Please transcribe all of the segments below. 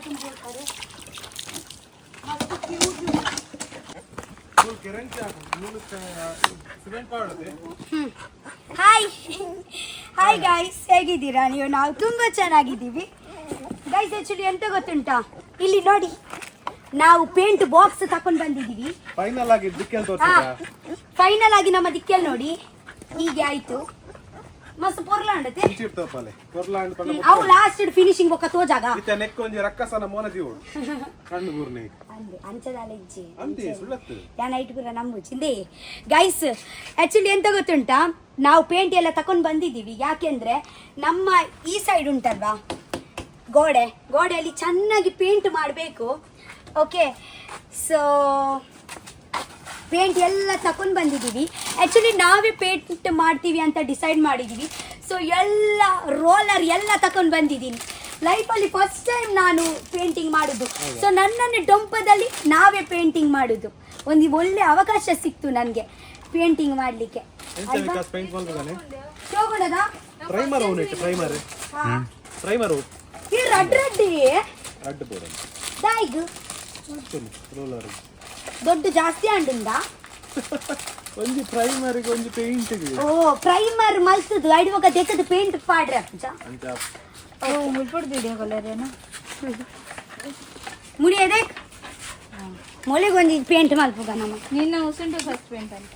ತುಂಬಿರ್ತಾರೆ. Hi hi guys, ಹೇಗಿದ್ದೀರಾ ನೀವು? ನಾವು ತುಂಬಾ ಚೆನ್ನಾಗಿದ್ದೀವಿ ಗೈಸ್. ಆಕ್ಚುಲಿ ಎಂತ ಗೊತ್ತುಂಟಾ, ಇಲ್ಲಿ ನೋಡಿ ನಾವು ಪೇಂಟ್ ಬಾಕ್ಸ್ ತಕೊಂಡ್ ಬಂದಿದ್ದೀವಿ. ಫೈನಲ್ ಆಗಿ ನಮ್ಮ ದಿಕ್ಕಲ್ಲಿ ನೋಡಿ ಹೀಗೆ ಆಯ್ತು. ಮಸ್ತ್ ಪೊರ್ಲಾಂಡತೆ ಅವು ಲಾಸ್ಟ್ ಫಿನಿಶಿಂಗ್ ಬೊಕ್ಕ ತೋಜಾಗ ನಂಬುಚಿಂದೆ ಗೈಸ್. ಆಕ್ಚುಲಿ ಎಂತ ಗೊತ್ತುಂಟಾ, ನಾವು ಪೇಂಟ್ ಎಲ್ಲ ತಕೊಂಡ್ ಬಂದಿದ್ದೀವಿ. ಯಾಕೆಂದ್ರೆ ನಮ್ಮ ಈ ಸೈಡ್ ಉಂಟಲ್ವಾ ಗೋಡೆಯಲ್ಲಿ ಚೆನ್ನಾಗಿ ಪೇಂಟ್ ಮಾಡಬೇಕು. ಓಕೆ, ಸೊ ಪೇಂಟ್ ಎಲ್ಲ ತಕೊಂಡು ಬಂದಿದ್ದೀವಿ. ಆ್ಯಕ್ಚುಲಿ ನಾವೇ ಪೇಂಟ್ ಮಾಡ್ತೀವಿ ಅಂತ ಡಿಸೈಡ್ ಮಾಡಿದ್ದೀವಿ. ಸೊ ಎಲ್ಲ ರೋಲರ್ ಎಲ್ಲ ತಕೊಂಡು ಬಂದಿದ್ದೀನಿ. ಲೈಫಲ್ಲಿ ಫಸ್ಟ್ ಟೈಮ್ ನಾನು ಪೇಂಟಿಂಗ್ ಮಾಡೋದು. ಸೊ ನನ್ನನ್ನು ಡೊಂಪದಲ್ಲಿ ನಾವೇ ಪೇಂಟಿಂಗ್ ಮಾಡೋದು. ಒಂದು ಒಳ್ಳೆ ಅವಕಾಶ ಸಿಕ್ತು ನನಗೆ ಪೇಂಟಿಂಗ್ ಮಾಡಲಿಕ್ಕೆ. ದೊಡ್ಡ ಜಾಸ್ತಿ ಅಂಡುಂದಾ ಒಂಜಿ ಪ್ರೈಮರಿಗೆ ಒಂಜಿ ಪೇಂಟ್ ಓ ಪ್ರೈಮರ್ ಮಲ್ತದು ಐಡುವಾಗ ದೆಕ್ಕದ ಪೇಂಟ್ ಪಾಡ್ರೆ ಅಂಚ ಓ ಮುಲ್ಪಡ್ದಿದೆ ಕಲರೇನ ಮುಡಿಯದೆ ಮೊಳೆಗೆ ಒಂಜಿ ಪೇಂಟ್ ಮಲ್ಪುಗ ನಮ್ಮ ನಿನ್ನ ಉಸುಂಟು ಫಸ್ಟ್ ಪೇಂಟ್ ಅಂತ.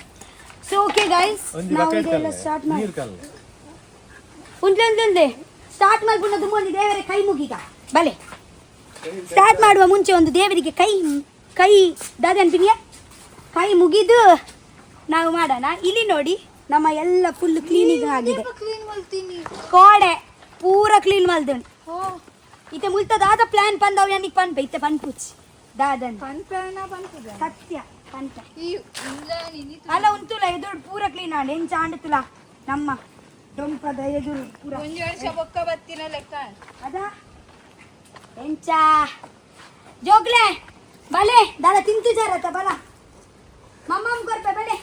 ಸೊ ಓಕೆ ಗೈಸ್, ನಾವು ಇದೆಲ್ಲ ಸ್ಟಾರ್ಟ್ ಮಾಡಿ ಉಂಟ್ಲಂದೆ ಸ್ಟಾರ್ಟ್ ಮಾಡ್ಬಿಡೋದು. ಒಂದು ದೇವರ ಕೈ ಮುಗಿಗ ಬಲೆ ಸ್ಟಾರ್ಟ್ ಮಾಡುವ ಮುಂಚೆ ಒಂದು ದೇವರಿಗೆ ಕೈ ದಾದನ್ಪಿನಿಯ ಕೈ ಮುಗಿದು ನಾವು ಮಾಡೋಣ. ಇಲ್ಲಿ ನೋಡಿ ನಮ್ಮ ಎಲ್ಲ ಫುಲ್ ಕ್ಲೀನಿಂಗ್ ಆಗಿದೆ. ಕೋಡೆ ಪೂರ ಕ್ಲೀನ್ ಮಲ್ದು ಇತ ಮುಲ್ತದಾದ ಪ್ಲಾನ್ ಪಂದವ್ ಯಾನಿಗೆ ಪನ್ಪೆ ಇತ್ತ ಪನ್ಪುಚ್ಚಿ ದಾದನ್ ಸತ್ಯ ಪನ್ಪ ಅಲ್ಲ ಉಂತುಲ ಎದುರು ಪೂರ ಕ್ಲೀನ್ ಆಂಡ್ ಎಂಚ ಆಂಡುತ್ತುಲ ನಮ್ಮ ಡೊಂಪದ ಎದುರು ಪೂರ ಅದ ಎಂಚ ಜೋಗ್ಲೆ ಬಲೆ ದಾದ ತಿಂತು ಜಾರತ್ತ ಬಲ ಮಮ್ಮಮ್ ಕೊರ್ಪೆ ಬಲೆ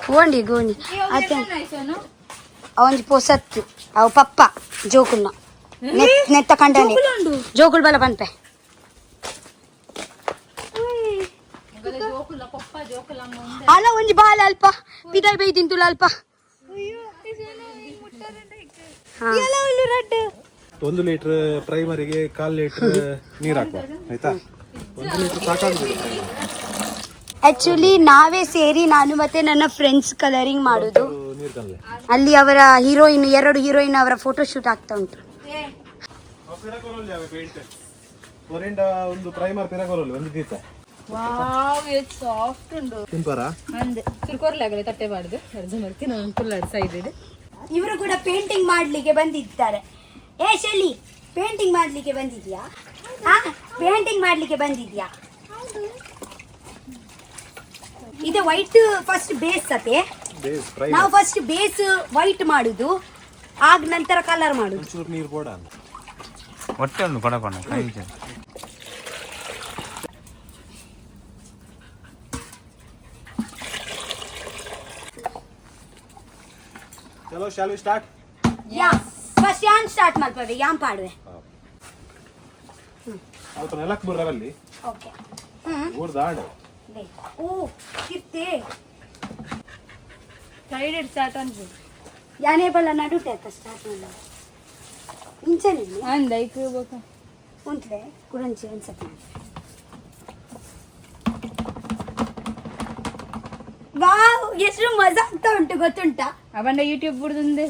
ಗೋಣಿ ಗೋಣಿ ಅವಂಜಿ ಪೊಸತ್ತು ಅವು ಪಪ್ಪ ಜೋಕುಲ್ನ ನೆತ್ತ ಕಂಡನೆ ಜೋಕುಲ್ ಬಲ ಪನ್ಪೆ ಅಲ್ಲ ಒಂಜಿ ಬಾಲ ಅಲ್ಪ ಪಿದಾಯ್ ಬೈ ತಿಂತುಲ ಅಲ್ಪ 1 ಲೀಟರ್ ಪ್ರೈಮರಿಗೆ 1/4 ಲೀಟರ್ ನೀರು ಹಾಕುವ ಆಯ್ತಾ. 1 ಲೀಟರ್ ಸಾಕಾಗ್ತದೆ. ಆಕ್ಚುಲಿ ನಾವೇ ಸೇರಿ ನಾನು ಮತ್ತೆ ನನ್ನ ಫ್ರೆಂಡ್ಸ್ ಕಲರಿಂಗ್ ಮಾಡೋದು. ಅಲ್ಲಿ ಅವರ ಹೀರೋಯಿನ್ 2 ಹೀರೋಯಿನ್ ಅವರ ಫೋಟೋ ಶೂಟ್ ಆಗ್ತಾ ಉಂಟು. ಒಂದು ಪ್ರೈಮರ್ ಪಿರಗೋರಲ್ಲಿ ಒಂದು ದೀಪ ವಾವ್ ಎಷ್ಟು ಸಾಫ್ಟ್ ಉಂಟು ಸಿಂಪರಾ ಅಂದೆ ತಿರ್ಕೋರ್ಲಾಗಲಿ ತಟ್ಟೆ ಬಾರ್ದು ಅರ್ಧ ಮರ್ತಿ ನಾನು ಫುಲ್ ಸೈಡ್ ಇದೆ. ಇವರು ಕೂಡ ಪೇಂಟಿಂಗ್ ಮಾಡ್ಲಿಕ್ಕೆ ಬಂದಿದ್ದಾರೆ. ಏ ಶೈಲಿ, ಪೇಂಟಿಂಗ್ ಮಾಡ್ಲಿಕ್ಕೆ ಬಂದಿದ್ಯಾ? ಪೇಂಟಿಂಗ್ ಮಾಡ್ಲಿಕ್ಕೆ ಬಂದಿದ್ಯಾ? ಇದು ವೈಟ್ ಫಸ್ಟ್ ಬೇಸ್ ಸತೆ ನಾವು ಫಸ್ಟ್ ಬೇಸ್ ವೈಟ್ ಮಾಡುದು, ಆಗ ನಂತರ ಕಲರ್ ಮಾಡುದು. ನೀರು ಬೋಡ ಹೊಟ್ಟೆ ಒಂದು ಕೊಡ ಕೊಡ ಕೈ ಚಲೋ shall we start? Yeah first ಯಾನ್ ಸ್ಟಾರ್ಟ್ ಮಾಡ್ತೇವೆ ಯಾನ್ ಪಾಡುವೆ. ಅವತ್ತು ನೆಲಕ್ಕೆ ಬರವಲ್ಲಿ ಓಕೆ ಓಡ್ದ ಆಡು ಓ ಕಿರ್ತೆ ಸೈಡ್ ಸ್ಟಾರ್ಟ್ ಅನ್ಸು ಯಾನೇ ಬಲ್ಲ ನಡುಟೆ ಅಂತ ಸ್ಟಾರ್ಟ್ ಮಾಡೋಣ. ಇಂಚನೆ ಅಂದೈಕ್ ಬೇಕು ಉಂಟ್ಲೆ ಕುರಂಚಿ ಅನ್ಸತ್ತೆ. ವಾವ್ ಎಷ್ಟು ಮಜಾ ಆಗ್ತಾ ಉಂಟು ಗೊತ್ತುಂಟಾ? ಅವನ ಯೂಟ್ಯೂಬ್ ಬಿಡುದಂದೆ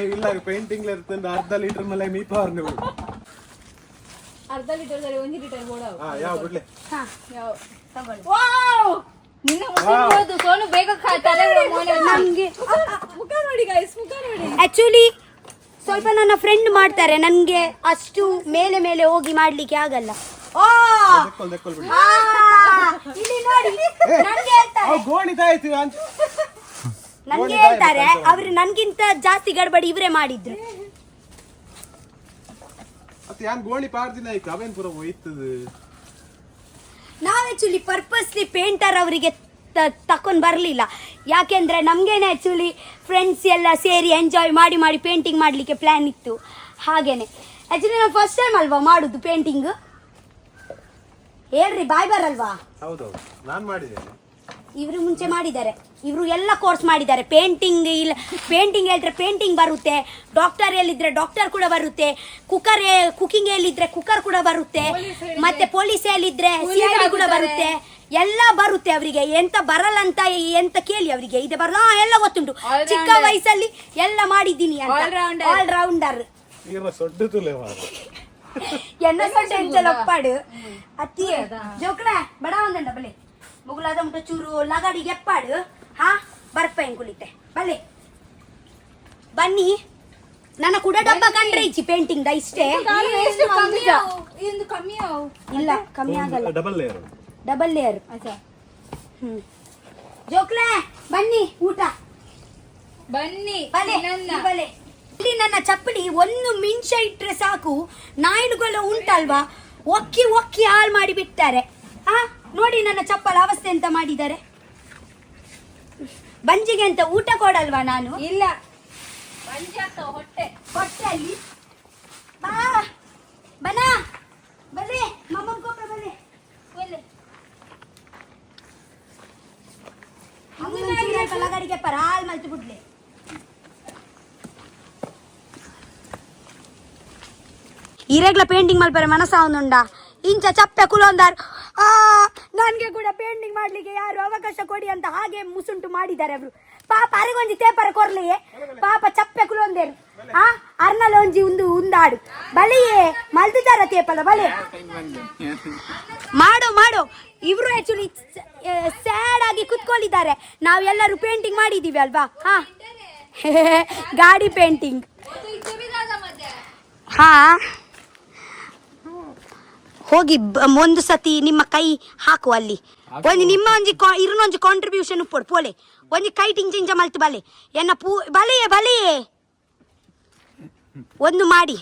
ಇಲ್ಲ ಪೇಂಟಿಂಗ್ ಇರ್ತಂದು 1/2 ಲೀಟರ್ ಮೇಲೆ ಮೀಪಾರ್ ನೀವು 1/2 ಲೀಟರ್ 1 ಲೀಟರ್ ಬೋಡ ಯಾವ ಬಿಡ್ಲೆ ಯಾವ ತಗೊಳ್ಳಿ. ವಾವ್ ನಿನ್ನ ಮುಗಿದು ಸೋನು ಬೇಗ ತಲೆ ನಮ್ಗೆ ಮುಖ ನೋಡಿ ಗೈಸ್, ಮುಖ ನೋಡಿ. ಆಕ್ಚುಲಿ ಸ್ವಲ್ಪ ನನ್ನ ಫ್ರೆಂಡ್ ಮಾಡ್ತಾರೆ, ನನ್ಗೆ ಅಷ್ಟು ಮೇಲೆ ಮೇಲೆ ಹೋಗಿ ಮಾಡ್ಲಿಕ್ಕೆ ಆಗಲ್ಲ. ಇಲ್ಲಿ ನೋಡಿ ನಂಗೆ ಹೇಳ್ತಾರೆ ಗೋಣಿತಾಯ್ತು ನನ್ಗೆ ಹೇಳ್ತಾರೆ ಅವ್ರು ನನ್ಗಿಂತ ಜಾಸ್ತಿ ಗಡ್ಬಡಿ ಇವರೇ ಮಾಡಿದ್ರು. ಮತ್ತೆ ಯಾನ್ ಗೋಣಿ ಪಾಡ್ದಿನ ಆಯ್ತು ಅವೇನ್ ಪುರ ಹೋಯ್ತದ. ನಾವ್ ಆಕ್ಚುಲಿ ಪರ್ಪಸ್ಲಿ ಪೇಂಟರ್ ಅವರಿಗೆ ತಕೊಂಡ್ ಬರ್ಲಿಲ್ಲ, ಯಾಕೆಂದ್ರೆ ನಮ್ಗೇನೆ ಆಕ್ಚುಲಿ ಫ್ರೆಂಡ್ಸ್ ಎಲ್ಲ ಸೇರಿ ಎಂಜಾಯ್ ಮಾಡಿ ಮಾಡಿ ಪೇಂಟಿಂಗ್ ಮಾಡ್ಲಿಕ್ಕೆ ಪ್ಲಾನ್ ಇತ್ತು. ಹಾಗೇನೆ ಆಕ್ಚುಲಿ ನಾವು ಫಸ್ಟ್ ಟೈಮ್ ಅಲ್ವಾ ಮಾಡುದು ಪೇಂಟಿಂಗ್. ಹೇಳ್ರಿ ಬಾಯ್ ಬರಲ್ವಾ? ಹೌದೌದು ನಾನ್ ಮಾಡಿದ್ದೇನೆ. ಇವರು ಮುಂಚೆ ಮಾಡಿದ್ದಾರೆ, ಇವರು ಎಲ್ಲ ಕೋರ್ಸ್ ಮಾಡಿದ್ದಾರೆ. ಪೇಂಟಿಂಗ್ ಇಲ್ಲ, ಪೇಂಟಿಂಗ್ ಹೇಳಿದ್ರೆ ಪೇಂಟಿಂಗ್ ಬರುತ್ತೆ, ಡಾಕ್ಟರ್ ಹೇಳಿದ್ರೆ ಡಾಕ್ಟರ್ ಕೂಡ ಬರುತ್ತೆ, ಕುಕಿಂಗ್ ಹೇಳಿದ್ರೆ ಕುಕ್ಕರ್ ಕೂಡ ಬರುತ್ತೆ, ಮತ್ತೆ ಪೊಲೀಸ್ ಹೇಳಿದ್ರೆ CID ಕೂಡ ಬರುತ್ತೆ, ಎಲ್ಲ ಬರುತ್ತೆ ಅವರಿಗೆ. ಎಂತ ಬರಲ್ಲ ಅಂತ ಎಂತ ಕೇಳಿ ಅವರಿಗೆ ಇದೆ ಬರಲ್ಲ, ಎಲ್ಲ ಗೊತ್ತುಂಟು. ಚಿಕ್ಕ ವಯಸ್ಸಲ್ಲಿ ಎಲ್ಲ ಮಾಡಿದ್ದೀನಿ ಅಂತ, ಆಲ್ ರೌಂಡರ್. ಎನ್ನ ಸೊಡ್ಡೆಂಚಲಪ್ಪಾಡು ಅತ್ತಿ ಜೋಕಣ ಬಡ ಒಂದಂಡ ಬಲೆ ಮುಗುಲಾದ ಮುಟ್ಟ ಚೂರು ಲಗಾಡಿಗೆ ಎಪ್ಪಾಡು. ಹಾ ಬರ್ಪೇನ್ ಕುಳಿತೆ ಬಲೆ ಬನ್ನಿ. ನನ್ನ ಕೂಡ ಡಬ್ಬ ಕಂಡ್ರೆ ಇಚ್ಚಿ ಪೇಂಟಿಂಗ್ ಇಷ್ಟೇ. ಇಲ್ಲ ಕಮ್ಮಿ ಆಗಲ್ಲ, ಡಬಲ್ ಲೇಯರ್. ಜೋಕ್ಲೆ ಬನ್ನಿ ಊಟ ಬನ್ನಿ ಬಲೆ ಬಲೆ. ಇಲ್ಲಿ ನನ್ನ ಚಪ್ಪಲಿ ಒಂದು ಮಿಂಚ ಇಟ್ರೆ ಸಾಕು, ನಾಯಿಗಳು ಉಂಟಲ್ವಾ ಒಕ್ಕಿ ಒಕ್ಕಿ ಹಾಳು ಮಾಡಿ ಬಿಡ್ತಾರೆ. ಆ ನೋಡಿ ನನ್ನ ಚಪ್ಪಲ ಅವಸ್ಥೆ ಅಂತ ಮಾಡಿದ್ದಾರೆ. ಬಂಜಿಗೆ ಅಂತ ಊಟ ಕೊಡಲ್ವಾ ನಾನು? ಇಲ್ಲ ಹೊಟ್ಟೆ ಹೊಟ್ಟೆಯಲ್ಲಿ ಬಾ ಬನ ಬಲೆ ಮಮ್ಮನ್ ಕೋಪ ಬಲೆ ಒಳ್ಳೆ ಲಗಾಡಿಗೆ ಪರ ಹಾಳು ಮಲ್ತು ಬಿಡ್ಲೆ. ಈರೆಗ್ಲ ಪೇಂಟಿಂಗ್ ಮಲ್ಪರೆ ಮನಸ್ಸ ಒಂದುಂಡ ಇಂಚ ಚಪ್ಪೆ ಕುಲೊಂದಾರ್. ನನ್ಗೆ ಕೂಡ ಪೇಂಟಿಂಗ್ ಮಾಡ್ಲಿಕ್ಕೆ ಯಾರು ಅವಕಾಶ ಕೊಡಿ ಅಂತ ಹಾಗೆ ಮುಸುಂಟು ಮಾಡಿದ್ದಾರೆ ಅವರು. ಪಾಪ ಅರೆಗೊಂಜಿ ತೇಪರ ಕೊರ್ಲಿಯೇ ಪಾಪ ಚಪ್ಪೆ ಕುಲೊಂದೇರು. ಅರ್ನಲ ಒಂಜಿ ಉಂದಾಡು ಬಲಿಯೇ ಮಲ್ತಿದಾರ ತೇಪಲ ಬಲೆ ಮಾಡೋ ಮಾಡೋ. ಇವರು ಆಕ್ಚುಲಿ ಸ್ಯಾಡ್ ಆಗಿ ಕುತ್ಕೊಂಡಿದ್ದಾರೆ. ನಾವು ಎಲ್ಲರೂ ಪೇಂಟಿಂಗ್ ಮಾಡಿದೀವಿ ಅಲ್ವಾ? ಹಾ ಗಾಡಿ ಪೇಂಟಿಂಗ್. ಹಾ ಹೋಗಿ ಒಂದು ಸತಿ ನಿಮ್ಮ ಕೈ ಹಾಕು ಅಲ್ಲಿ ಒಂಜಿ ನಿಮ್ಮ ಒಂಜಿ ಕಾಂಟ್ರಿಬ್ಯೂಷನ್ ಉಪ್ಪೊಡು ಪೋಲೆ ಒಂಜಿ ಕೈ ಟಿಂಜಿಂಜ ಮಲ್ತು ಬಲೆ ಎನ್ನ ಪೂ ಬಲೆಯೇ ಬಲೆಯೇ ಒಂದು ಮಾಡಿ.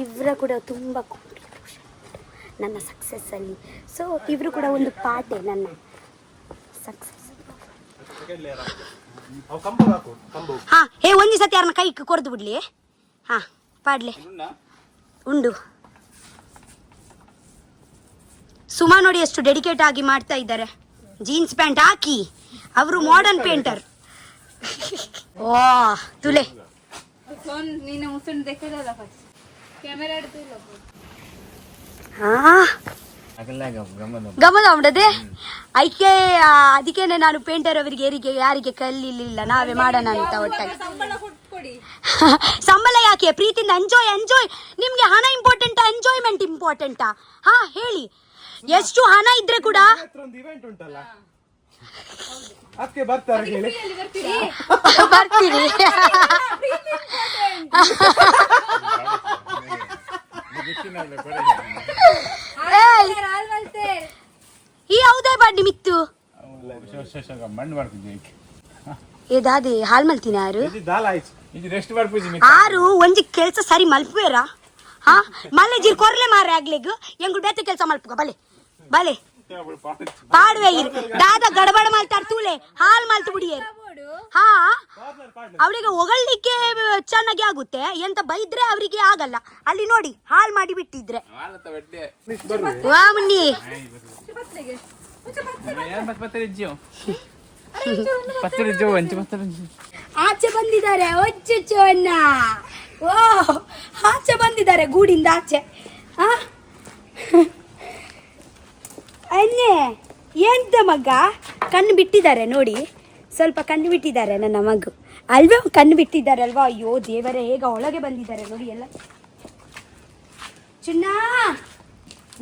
ಇವರ ಕೂಡ ತುಂಬ ಕಾಂಟ್ರಿಬ್ಯೂಷನ್ ನನ್ನ ಸಕ್ಸಸ್ ಅಲ್ಲಿ. ಸೊ ಇವರು ಕೂಡ ಒಂದು ಪಾರ್ಟೇ ನನ್ನ ಸಕ್ಸಸ್. ಹಾ ಒಂದಿ ಸತಿ ಯಾರನ್ನ ಕೈ ಕೊರ್ದು ಬಿಡ್ಲಿ. ಹಾ ಪಾಡ್ಲೆ ಉಂಡು. ಸುಮಾ ನೋಡಿ ಎಷ್ಟು ಡೆಡಿಕೇಟ್ ಆಗಿ ಮಾಡ್ತಾ ಇದ್ದಾರೆ. ಜೀನ್ಸ್ ಪ್ಯಾಂಟ್ ಹಾಕಿ ಅವರು ಮಾಡರ್ನ್ ಪೇಂಟರ್. ಓ ತುಲೆ ನೀನು ಮುಸುಂಡು ದೇಖದಲ್ಲ ಫಸ್ಟ್ ಕ್ಯಾಮೆರಾ ಹಿಡಿದಿಲ್ಲ. ಹಾ ಗಮನ ಉಂಟದೆ ಐಕೆ. ಅದಕ್ಕೇನೆ ನಾನು ಪೇಂಟರ್ ಅವರಿಗೆ ಯಾರಿಗೆ ಕಲಿಲಿಲ್ಲ, ನಾವೇ ಮಾಡೋಣ ಅಂತ ಒಟ್ಟಾಗಿ. ಸಂಬಳ ಯಾಕೆ? ಪ್ರೀತಿಯಿಂದ ಎಂಜಾಯ್ ಎಂಜಾಯ್. ನಿಮ್ಗೆ ಹಣ ಇಂಪಾರ್ಟೆಂಟಾ ಎಂಜಾಯ್ಮೆಂಟ್ ಇಂಪಾರ್ಟೆಂಟಾ? ಹಾ ಹೇಳಿ. ಎಷ್ಟು ಹಣ ಇದ್ರೆ ಕೂಡ ಬರ್ತೀರಿ. ಈ ಯಾವುದೇ ಬಡ್ಡಿ ಮಿತ್ತು ಏದಾದೆ ಹಾಲ್ ಮಲ್ತೀನಿ ಯಾರು ಆರು ಒಂಜಿ ಕೆಲ್ಸ ಸರಿ ಮಲ್ಪೇರ. ಹಾ ಮಲ್ಲೆ ಜೀರ್ ಕೊರ್ಲೆ ಮಾರೆ ಆಗ್ಲಿಗ್ ಎಂಗು ಬೇತೆ ಕೆಲ್ಸ ಮಲ್ಪುಗ ಬಲೆ ಬಲೆ ಪಾಡುವೆ ಇರು ದಾದ ಗಡಬಡ ಮಲ್ತಾರ ತೂಲೆ ಹಾಲ್ ಮಲ್ತು ಬಿಡಿಯೇರು. ಹಾ ಅವಳಿಗೆ ಹೊಗಳ್ಲಿಕ್ಕೆ ಚೆನ್ನಾಗಿ ಆಗುತ್ತೆ, ಎಂತ ಬೈದ್ರೆ ಅವರಿಗೆ ಆಗಲ್ಲ. ಅಲ್ಲಿ ನೋಡಿ ಹಾಲ್ ಮಾಡಿ ಬಿಟ್ಟಿದ್ರೆ ವಾ ಮುನ್ನಿ ಆಚೆ ಬಂದಿದ್ದಾರೆ. ಒಚ್ಚು ಅಣ್ಣ ಓ ಆಚೆ ಬಂದಿದ್ದಾರೆ ಗೂಡಿಂದ ಆಚೆ. ಅನ್ನೆ ಎಂತ ಮಗ ಕಣ್ಣು ಬಿಟ್ಟಿದ್ದಾರೆ ನೋಡಿ, ಸ್ವಲ್ಪ ಕಣ್ಣು ಬಿಟ್ಟಿದ್ದಾರೆ ನನ್ನ ಮಗು ಅಲ್ವೇ, ಕಣ್ಣು ಬಿಟ್ಟಿದ್ದಾರೆ ಅಲ್ವಾ? ಅಯ್ಯೋ ದೇವರೇ ಹೇಗ ಒಳಗೆ ಬಂದಿದ್ದಾರೆ ನೋಡಿ ಎಲ್ಲ. ಚುನ್ನ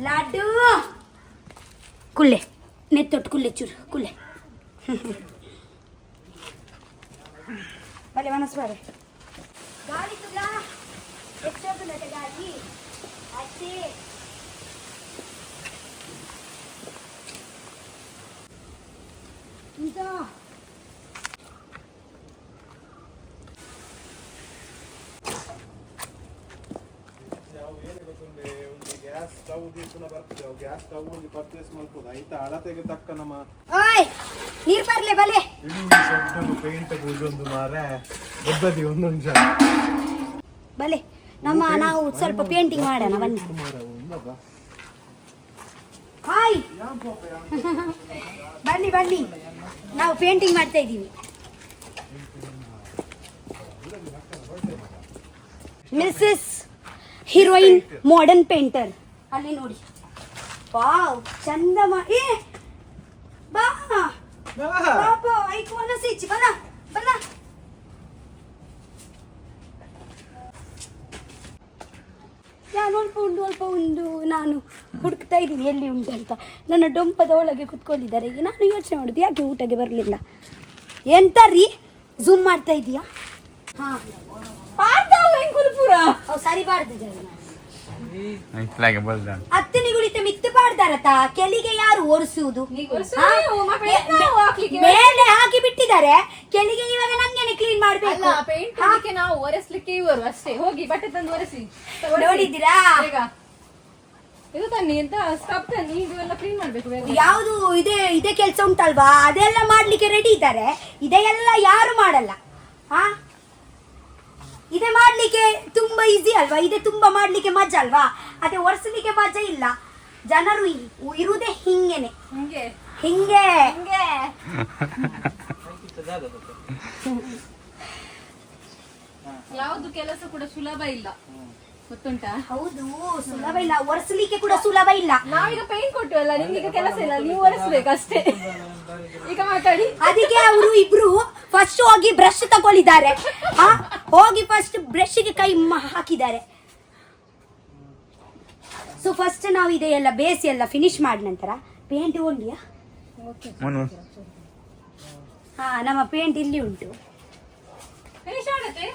ಲಾಡು ಕುಲ್ಲೆ ನೆತ್ತೊಟ್ಟು ಕುಲ್ಲೆ ಚೂರು ಕುಲ್ಲೆ ಬಲೆ ಮನಸ್ಸು ಬಾರೆ ಗಾಳಿ ತುಲ್ಲ ಎಷ್ಟೊಂದು ಗಾಳಿ ಅಷ್ಟೇ ಗ್ಯಾಸ್ ಸ್ಟವ್ ಪುನಃ ಬರ್ತದೆ ಗ್ಯಾಸ್ ಸ್ಟವ್ ಒಂದು ಪರ್ಚೇಸ್ ಮಾಡ್ಬೋದು ಆಯ್ತಾ ಅಳತೆಗೆ ತಕ್ಕ ನಮ್ಮ ಓಯ್ ನೀರ್ ಬರ್ಲೆ ಬಲೆ ಇಡೀ ಸೊಡ್ಡು ಪೇಂಟ್ ಒಂದು ಮಾರೆ ಒಬ್ಬದಿ ಒಂದೊಂದು ಜನ ಬಲೆ ನಾವು ಸ್ವಲ್ಪ ಪೇಂಟಿಂಗ್ ಮಾಡೋಣ ಬನ್ನಿ ಹಾಯ್ ಬನ್ನಿ ನಾವು ಪೇಂಟಿಂಗ್ ಮಾಡ್ತಾ ಇದ್ದೀವಿ ಮಿಸಸ್ ಹೀರೋಯಿನ್ ಮಾಡರ್ನ್ ಪೇಂಟರ್ ಅಲ್ಲಿ ನೋಡಿ ವಾವ್ ಚಂದ ಬಾ ಪಾಪ ಐಕೋನ ಸಿಚ್ ಬಲ ನಾನು ಅಲ್ಪ ಉಂಡು ನಾನು ಹುಡುಕ್ತಾ ಇದ್ದೀನಿ ಎಲ್ಲಿ ಉಂಟು ಅಂತ ನನ್ನ ಡೊಂಪದ ಒಳಗೆ ಕುತ್ಕೊಂಡಿದ್ದಾರೆ ಈಗ ನಾನು ಯೋಚನೆ ಮಾಡೋದು ಯಾಕೆ ಊಟಕ್ಕೆ ಬರಲಿಲ್ಲ ಎಂತ ರೀ ಝೂಮ್ ಮಾಡ್ತಾ ಇದೀಯಾ ಹಾಂ ಸರಿ ಬಾರ್ದು ಅತ್ತನಿಗುಳಿತ ಮಿತ್ತು ಪಾಡ್ದಾರತ ಕೆಲಿಗೆ ಯಾರು ಒರೆಸುವುದು ಮೇಲೆ ಹಾಕಿ ಬಿಟ್ಟಿದ್ದಾರೆ ಕೆಲಿಗೆ ಇವಾಗ ನಂಗೇನೆ ಕ್ಲೀನ್ ಮಾಡ್ಬೇಕು ನಾವು ಒರೆಸ್ಲಿಕ್ಕೆ ಇವರು ಅಷ್ಟೇ ಹೋಗಿ ಬಟ್ಟೆ ತಂದು ಒರೆಸಿ ನೋಡಿದ್ದೀರಾ ಇದು ತನ್ನಿ ಅಂತ ಸ್ಕ್ರಬ್ ತನ್ನಿ ಇದೆಲ್ಲ ಕ್ಲೀನ್ ಮಾಡ್ಬೇಕು ಯಾವುದು ಇದೇ ಕೆಲಸ ಉಂಟಲ್ವಾ ಅದೆಲ್ಲ ಮಾಡ್ಲಿಕ್ಕೆ ರೆಡಿ ಇದ್ದಾರೆ ಇದೆಲ್ಲ ಯಾರು ಮಾಡಲ್ಲ ಹಾ ಇದೇ ಮಾಡ್ಲಿಕ್ಕೆ ತುಂಬಾ ಈಸಿ ಅಲ್ವಾ ಇದೇ ತುಂಬಾ ಮಾಡ್ಲಿಕ್ಕೆ ಮಜಾ ಅಲ್ವಾ ಅದೇ ಒರೆಸಲಿಕ್ಕೆ ಮಜಾ ಇಲ್ಲ ಜನರು ಇರುವುದೇ ಹಿಂಗೆ ಯಾವುದು ಕೆಲಸ ಕೂಡ ಸುಲಭ ಇಲ್ಲ ಗೊತ್ತುಂಟಾ ಹೌದು ಸುಲಭ ಇಲ್ಲ ಒರೆಸಲಿಕ್ಕೆ ಕೂಡ ಸುಲಭ ಇಲ್ಲ ನಾವೀಗ ಪೇಂಟ್ ಕೊಟ್ಟಿವಲ್ಲ ನಿಮ್ಗೆ ಕೆಲಸ ಇಲ್ಲ ನೀವು ಒರೆಸ್ಬೇಕಷ್ಟೇ ಈಗ ಮಾತಾಡಿ ಅದಕ್ಕೆ ಅವರು ಇಬ್ರು ಫಸ್ಟ್ ಹೋಗಿ ಬ್ರಷ್ ತಗೊಳ್ಳಿದ್ದಾರೆ ಹೋಗಿ ಫಸ್ಟ್ ಬ್ರಷ್ಗೆ ಕೈ ಹಾಕಿದ್ದಾರೆ ಸೊ ಫಸ್ಟ್ ನಾವು ಇದೆಲ್ಲ ಬೇಸ್ ಎಲ್ಲ ಫಿನಿಶ್ ಮಾಡಿದ ನಂತರ ಪೇಂಟ್ ಉಂಡಿಯಾ ಹಾ ನಮ್ಮ ಪೇಂಟ್ ಇಲ್ಲಿ ಉಂಟು ಫಿನಿಶ್ ಆಗುತ್ತೆ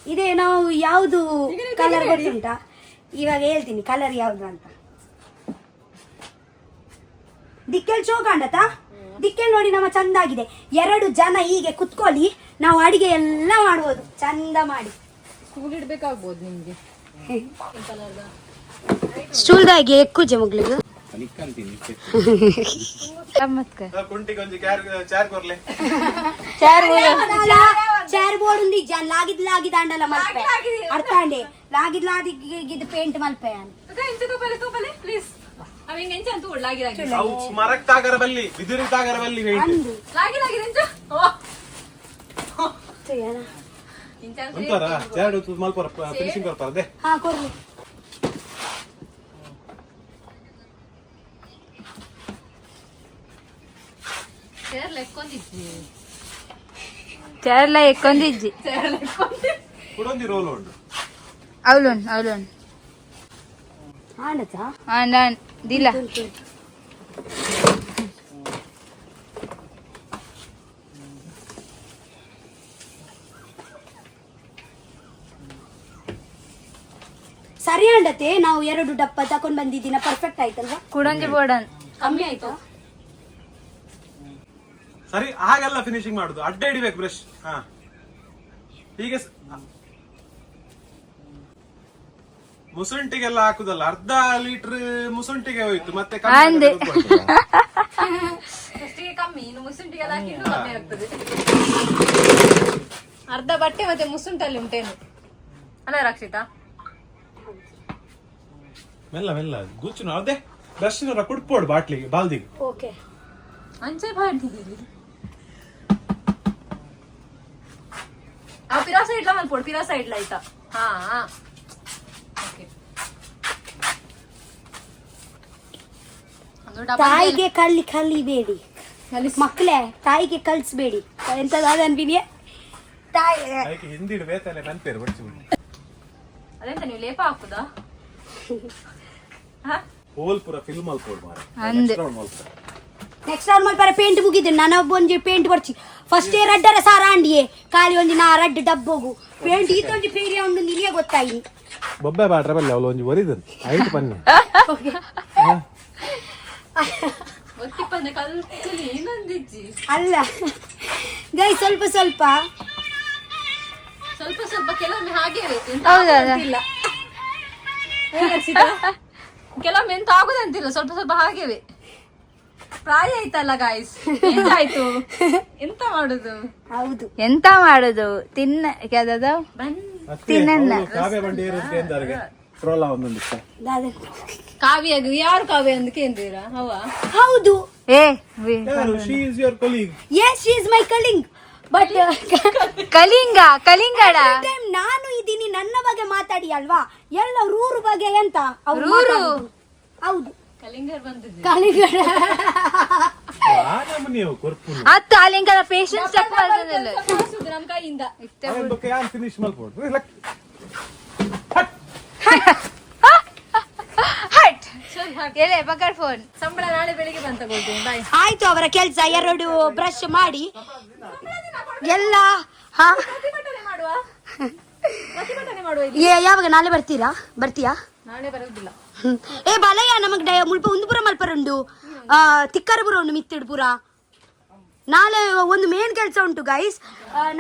ಇದೇ ನಾವು ಯಾವುದು ಕಲರ್ ಗೊತ್ತುಂಟಾ ಇವಾಗ ಹೇಳ್ತೀನಿ ಕಲರ್ ಯಾವುದು ಅಂತ ದಿಕ್ಕೆಲ್ ಚೋಕಾಂಡತ ದಿಕ್ಕೆಲ್ ನೋಡಿ ನಮ್ಮ ಚಂದ ಆಗಿದೆ 2 ಜನ ಹೀಗೆ ಕುತ್ಕೊಳ್ಳಿ ನಾವು ಅಡಿಗೆ ಎಲ್ಲ ಮಾಡ್ಬೋದು ಚಂದ ಮಾಡಿ ಸ್ಕೂಲ್ ಇಡ್ಬೇಕಾಗ್ಬೋದು ನಿಮ್ಗೆ ಸ್ಟೂಲ್ದಾಗೆ ಎಕ್ಕುಜೆ ಮಗ್ಳಿಗೆ ಚೇರ್ ಬೋರ್ಡ್ ఉంది లాగిద్ అండల మల్పే అర్థండి లాగిద్ పెయింట్ మల్పే ಪ್ಲೀಸ್ ಅವ ಹಿಂಗೆ ಎಂಚ ಅಂತ ಲಾಗಿ ಅವು ಮರಕ್ ತಾಗರ ಬಲ್ಲಿ ಬಿದಿರು ತಾಗರ ಬಲ್ಲಿ ಲಾಗಿ ಎಂಚ ಅಂತಾರ ಚೇರ್ ಮಲ್ಪರ ಫಿನಿಶಿಂಗ್ ಬರ್ತಾರ ದೇ ಹಾ ಕೊರ್ಲಿ ಚೇರ್ಲ ಎಕ್ಕೊಂದಿಜ್ಜಿ ಕುಡೊಂದಿ ರೋಲ್ ಉಂಟು అవును ಆನತಾ ನಾನು ದಿಲ್ಲ ಸರಿ ಅಂಡತೆ ನಾವು 2 ಡಬ್ಬ ತಕೊಂಡ್ ಬಂದಿದ್ದೀನ ಪರ್ಫೆಕ್ಟ್ ಆಯ್ತಲ್ವಾ ಕುಡಂಜಿ ಬೋಡನ್ ಕಮ್ಮಿ ಆಯ್ತಾ ಸರಿ ಹಾಗೆಲ್ಲ ಫಿನಿಶಿಂಗ್ ಮಾಡುದು ಅಡ್ಡ ಹಿಡಿಬೇಕು ಬ್ರಷ್ ಹೀಗೆ ಮುಸುಂಟಿಗೆಲ್ಲ ಹಾಕುದಲ್ಲ ಅರ್ಧ ಲೀಟರ್ ಮುಸುಂಟಿಗೆ ಹೋಯ್ತು ಮತ್ತೆ ಕಮ್ಮಿ ಇನ್ನು ಮುಸುಂಟಿಗೆಲ್ಲ ಹಾಕಿದ್ರು ಕಮ್ಮಿ ಆಗ್ತದೆ ಅರ್ಧ ಬಟ್ಟೆ ಮತ್ತೆ ಮುಸುಂಟಲ್ಲಿ ಉಂಟೇನು ಅಲ್ಲ ರಕ್ಷಿತಾ ಮೆಲ್ಲ ಮೆಲ್ಲ ಗುಚ್ಚು ಅದೇ ಬ್ರಷ್ ಕುಡ್ಪೋಡು ಬಾಟ್ಲಿಗೆ ಬಾಲ್ದಿಗೆ ಓಕೆ ಅಂಚೆ ಬಾಡ್ತಿದ್ದೀರಿ ಪಿರಾಸ ಇಡ್ಲ ಮಲ್ಪೋಡು ಪಿರಾಸ ಇಡ್ಲ ಆಯ್ತಾ ಹಾ ತಾಯಿಗೆ ಕಲಿಬೇಡಿ ಮಕ್ಕಳೇ ತಾಯಿಗೆ ಕಲಿಸ್ಬೇಡಿ ಎಂತದ ಅನ್ಬಿನಿಯ ತಾಯಿ ಹಿಂದಿಡು ಬೇತಲೆ ನೆನ್ಪೇರು ಬಡ್ಸಿ ಅದೆಂತ ನೀವು ಲೇಪ ಹಾಕುದಾ ಹೋಲ್ ಪೂರ ಫಿಲ್ಮ್ ಅಲ್ಲಿ ಕೊಡ್ ಮಾರೆ ನೆಕ್ಸ್ಟ್ ರೌಂಡ್ ಮಲ್ಪರ ಪೇಂಟ್ ಮುಗಿದ್ದು ನಾನು ಒಂಜಿ ಪೇಂಟ್ ಬರ್ಚಿ ಫಸ್ಟ್ ರಡ್ಡರ ಸಾರ ಅಂಡಿಯೇ ಖಾಲಿ ಒಂಜಿ ನಾ ರಡ್ಡು ಡಬ್ಬೋಗು ಪೇಂಟ್ ಈತೊಂಜಿ ಪೇರಿಯ ಉಂಡು ನಿಲಿಯ ಗೊತ್ತಾಯಿ ಬೊಬ್ಬೆ ಬಾಟ್ರ ಬಲ್ಲಿ ಅವಳು ಒಂಜಿ ಒರಿದನ್ ಐಟ್ ಪನ್ನೆ ಅಲ್ಲ ಗೈ ಸ್ವಲ್ಪ ಸ್ವಲ್ಪ ಸ್ವಲ್ಪ ಸ್ವಲ್ಪ ಕೆಲವೊಮ್ಮೆ ಹಾಗೆ ಹೌದಲ್ಲ ಕೆಲವೊಮ್ಮೆ ಎಂತ ಆಗುದಂತಿಲ್ಲ, ಸ್ವಲ್ಪ ಸ್ವಲ್ಪ ಹಾಗೆವೆ. ಪ್ರಾಯ ಆಯ್ತಲ್ಲ ಗಾಯ್ಸ್, ಆಯ್ತು, ಎಂತ ಮಾಡುದು? ಹೌದು, ಎಂತ ಮಾಡುದು? ಕಾವ್ಯ ಬಂಡಿ ಪ್ರೋಲ ಒಂದೊಂದು ದಾದನ್ ಕಾವ್ಯ ಯಾರು ಕಾವ್ಯ ಅಂತ ಕೇಂದ್ರ ಹವ ಹೌದು. she is your colleague. Yes, she is my colleague. But ಕಲಿಂಗಡ ನಾನು ಇದ್ದೀನಿ, ನನ್ನ ಬಗ್ಗೆ ಮಾತಾಡಿ ಅಲ್ವಾ, ಎಲ್ಲ ರೂರು ಬಗ್ಗೆ ಎಂತ ಅವ್ರು ರೂರು? ಮಾತಾಡುದು. ಹೌದು, ಕಲಿಂಗರ್ ಬಂದಿದೆ. ಕಲಿಗಡ ನೀವು ಕೊರ್ಪು ಅತ್ತ ಅಲಿಂಗರ ಪೇಷನ್ಸ್ ಚೆಕ್ ಮಾಡ್ತಾನಲ್ಲ ನಮ್ ಕೈಯಿಂದ. ಬಗ್ಗೆ ಯಾರು ಫಿನಿಶ್ ಮಾಡ್ಬೋದು. ಎಲೆ ಪಕಡ್ ಫೋನ್. ಸಂಬಳ ನಾಳೆ ಬೆಳಿಗ್ಗೆ ಬಂತ ಕೊಡ್ತೀನಿ. ಬಾಯ್. ಆಯ್ತು, ಅವರ ಕೆಲ್ಸ. 2 ಬ್ರಷ್ ಮಾಡಿ ಎಲ್ಲ. ಹಾ, ಪ್ರತಿಭಟನೆ ಮಾಡುವ ಇಲ್ಲಿ. ಯಾವಾಗ? ನಾಳೆ ಬರ್ತೀಯಾ? ನಾಳೆ ಬರುವುದಿಲ್ಲ. ಏ ಬಲಯ್ಯ, ನಮಗ್ ಮುಲ್ಪ ಉಂದುಪುರ ಮಲ್ಪರ ಉಂಡು, ತಿಕ್ಕರಪುರ ಉಂಡು, ಮಿತ್ತಿಡ್ ಪುರ. ನಾಳೆ ಒಂದು ಮೇನ್ ಕೆಲಸ ಉಂಟು ಗೈಸ್.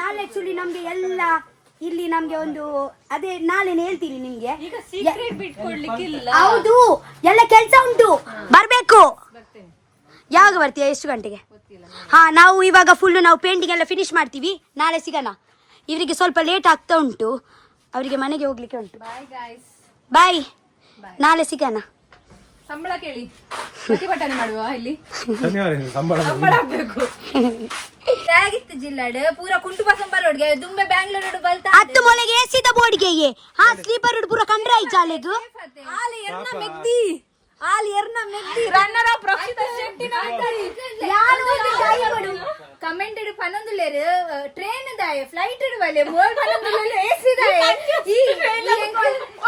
ನಾಳೆ ಆಕ್ಚುಲಿ ನಮ್ಗೆ ಎಲ್ಲ ಇಲ್ಲಿ ನಮ್ಗೆ ಒಂದು ಅದೇ ನಾಳೆ ಹೇಳ್ತೀನಿ ನಿಮ್ಗೆ. ಈಗ ಸೀಕ್ರೆಟ್ ಬಿಟ್ಕೊಡ್ಲಿಕ್ಕಿಲ್ಲ. ಹೌದು, ಎಲ್ಲ ಕೆಲಸ ಉಂಟು, ಬರ್ಬೇಕು. ಯಾವಾಗ ಬರ್ತೀಯಾ? ಎಷ್ಟು ಗಂಟೆಗೆ? ಹಾ, ನಾವು ಇವಾಗ ಫುಲ್ ನಾವು ಪೇಂಟಿಂಗ್ ಎಲ್ಲ ಫಿನಿಶ್ ಮಾಡ್ತೀವಿ. ನಾಳೆ ಸಿಗೋಣ. ಇವರಿಗೆ ಸ್ವಲ್ಪ ಲೇಟ್ ಆಗ್ತಾ ಉಂಟು, ಅವರಿಗೆ ಮನೆಗೆ ಹೋಗ್ಲಿಕ್ಕೆ ಉಂಟು. ಬಾಯ್ ಗಾಯ್ಸ್, ಬಾಯ್, ನಾಳೆ ಸಿಗೋಣ. ಸಂಬಳ ಕೇಳಿ, ಪ್ರತಿಭಟನೆ ಮಾಡುವ ಇಲ್ಲಿ. ಸಂಬಳ ಆಗ್ಬೇಕು. ಆಗಿತ್ತು ಜಿಲ್ಲಾಡ್ ಪೂರ ಕುಂಟು ಬಸಂಬರೋಡ್ಗೆ ದುಂಬೆ ಬ್ಯಾಂಗ್ಳೂರ್ ಬಲ್ತಾ 10 ಮೊಲೆಗೆ ಎಸಿದ ಬೋರ್ಡ್ಗೆ ಹಾ ಸ್ಲೀಪರ್ ಪೂರ ಕಂಡ್ರೆ ಜಾಲೆಗು ಆಲಿ ಎರ್ನ ಮೆಗ್ದಿ ರನ್ನರ್ ಆಫ್ ರಕ್ಷಿತ ಶೆಟ್ಟಿ ನಾಯ್ಕರಿ ಯಾರು ಒಂದು ಗಾಯ ಮಾಡು ಕಮೆಂಟ್ ಇಡು ಪನ್ನೊಂದುಲೇರು ಟ್ರೈನ್ ದಾಯ ಫ್ಲೈಟ್ ಇಡು ಬಲೆ ಮೋಲ್ ಪನ್ನೊಂದುಲೇರು ಎಸಿ ದಾಯ ಈ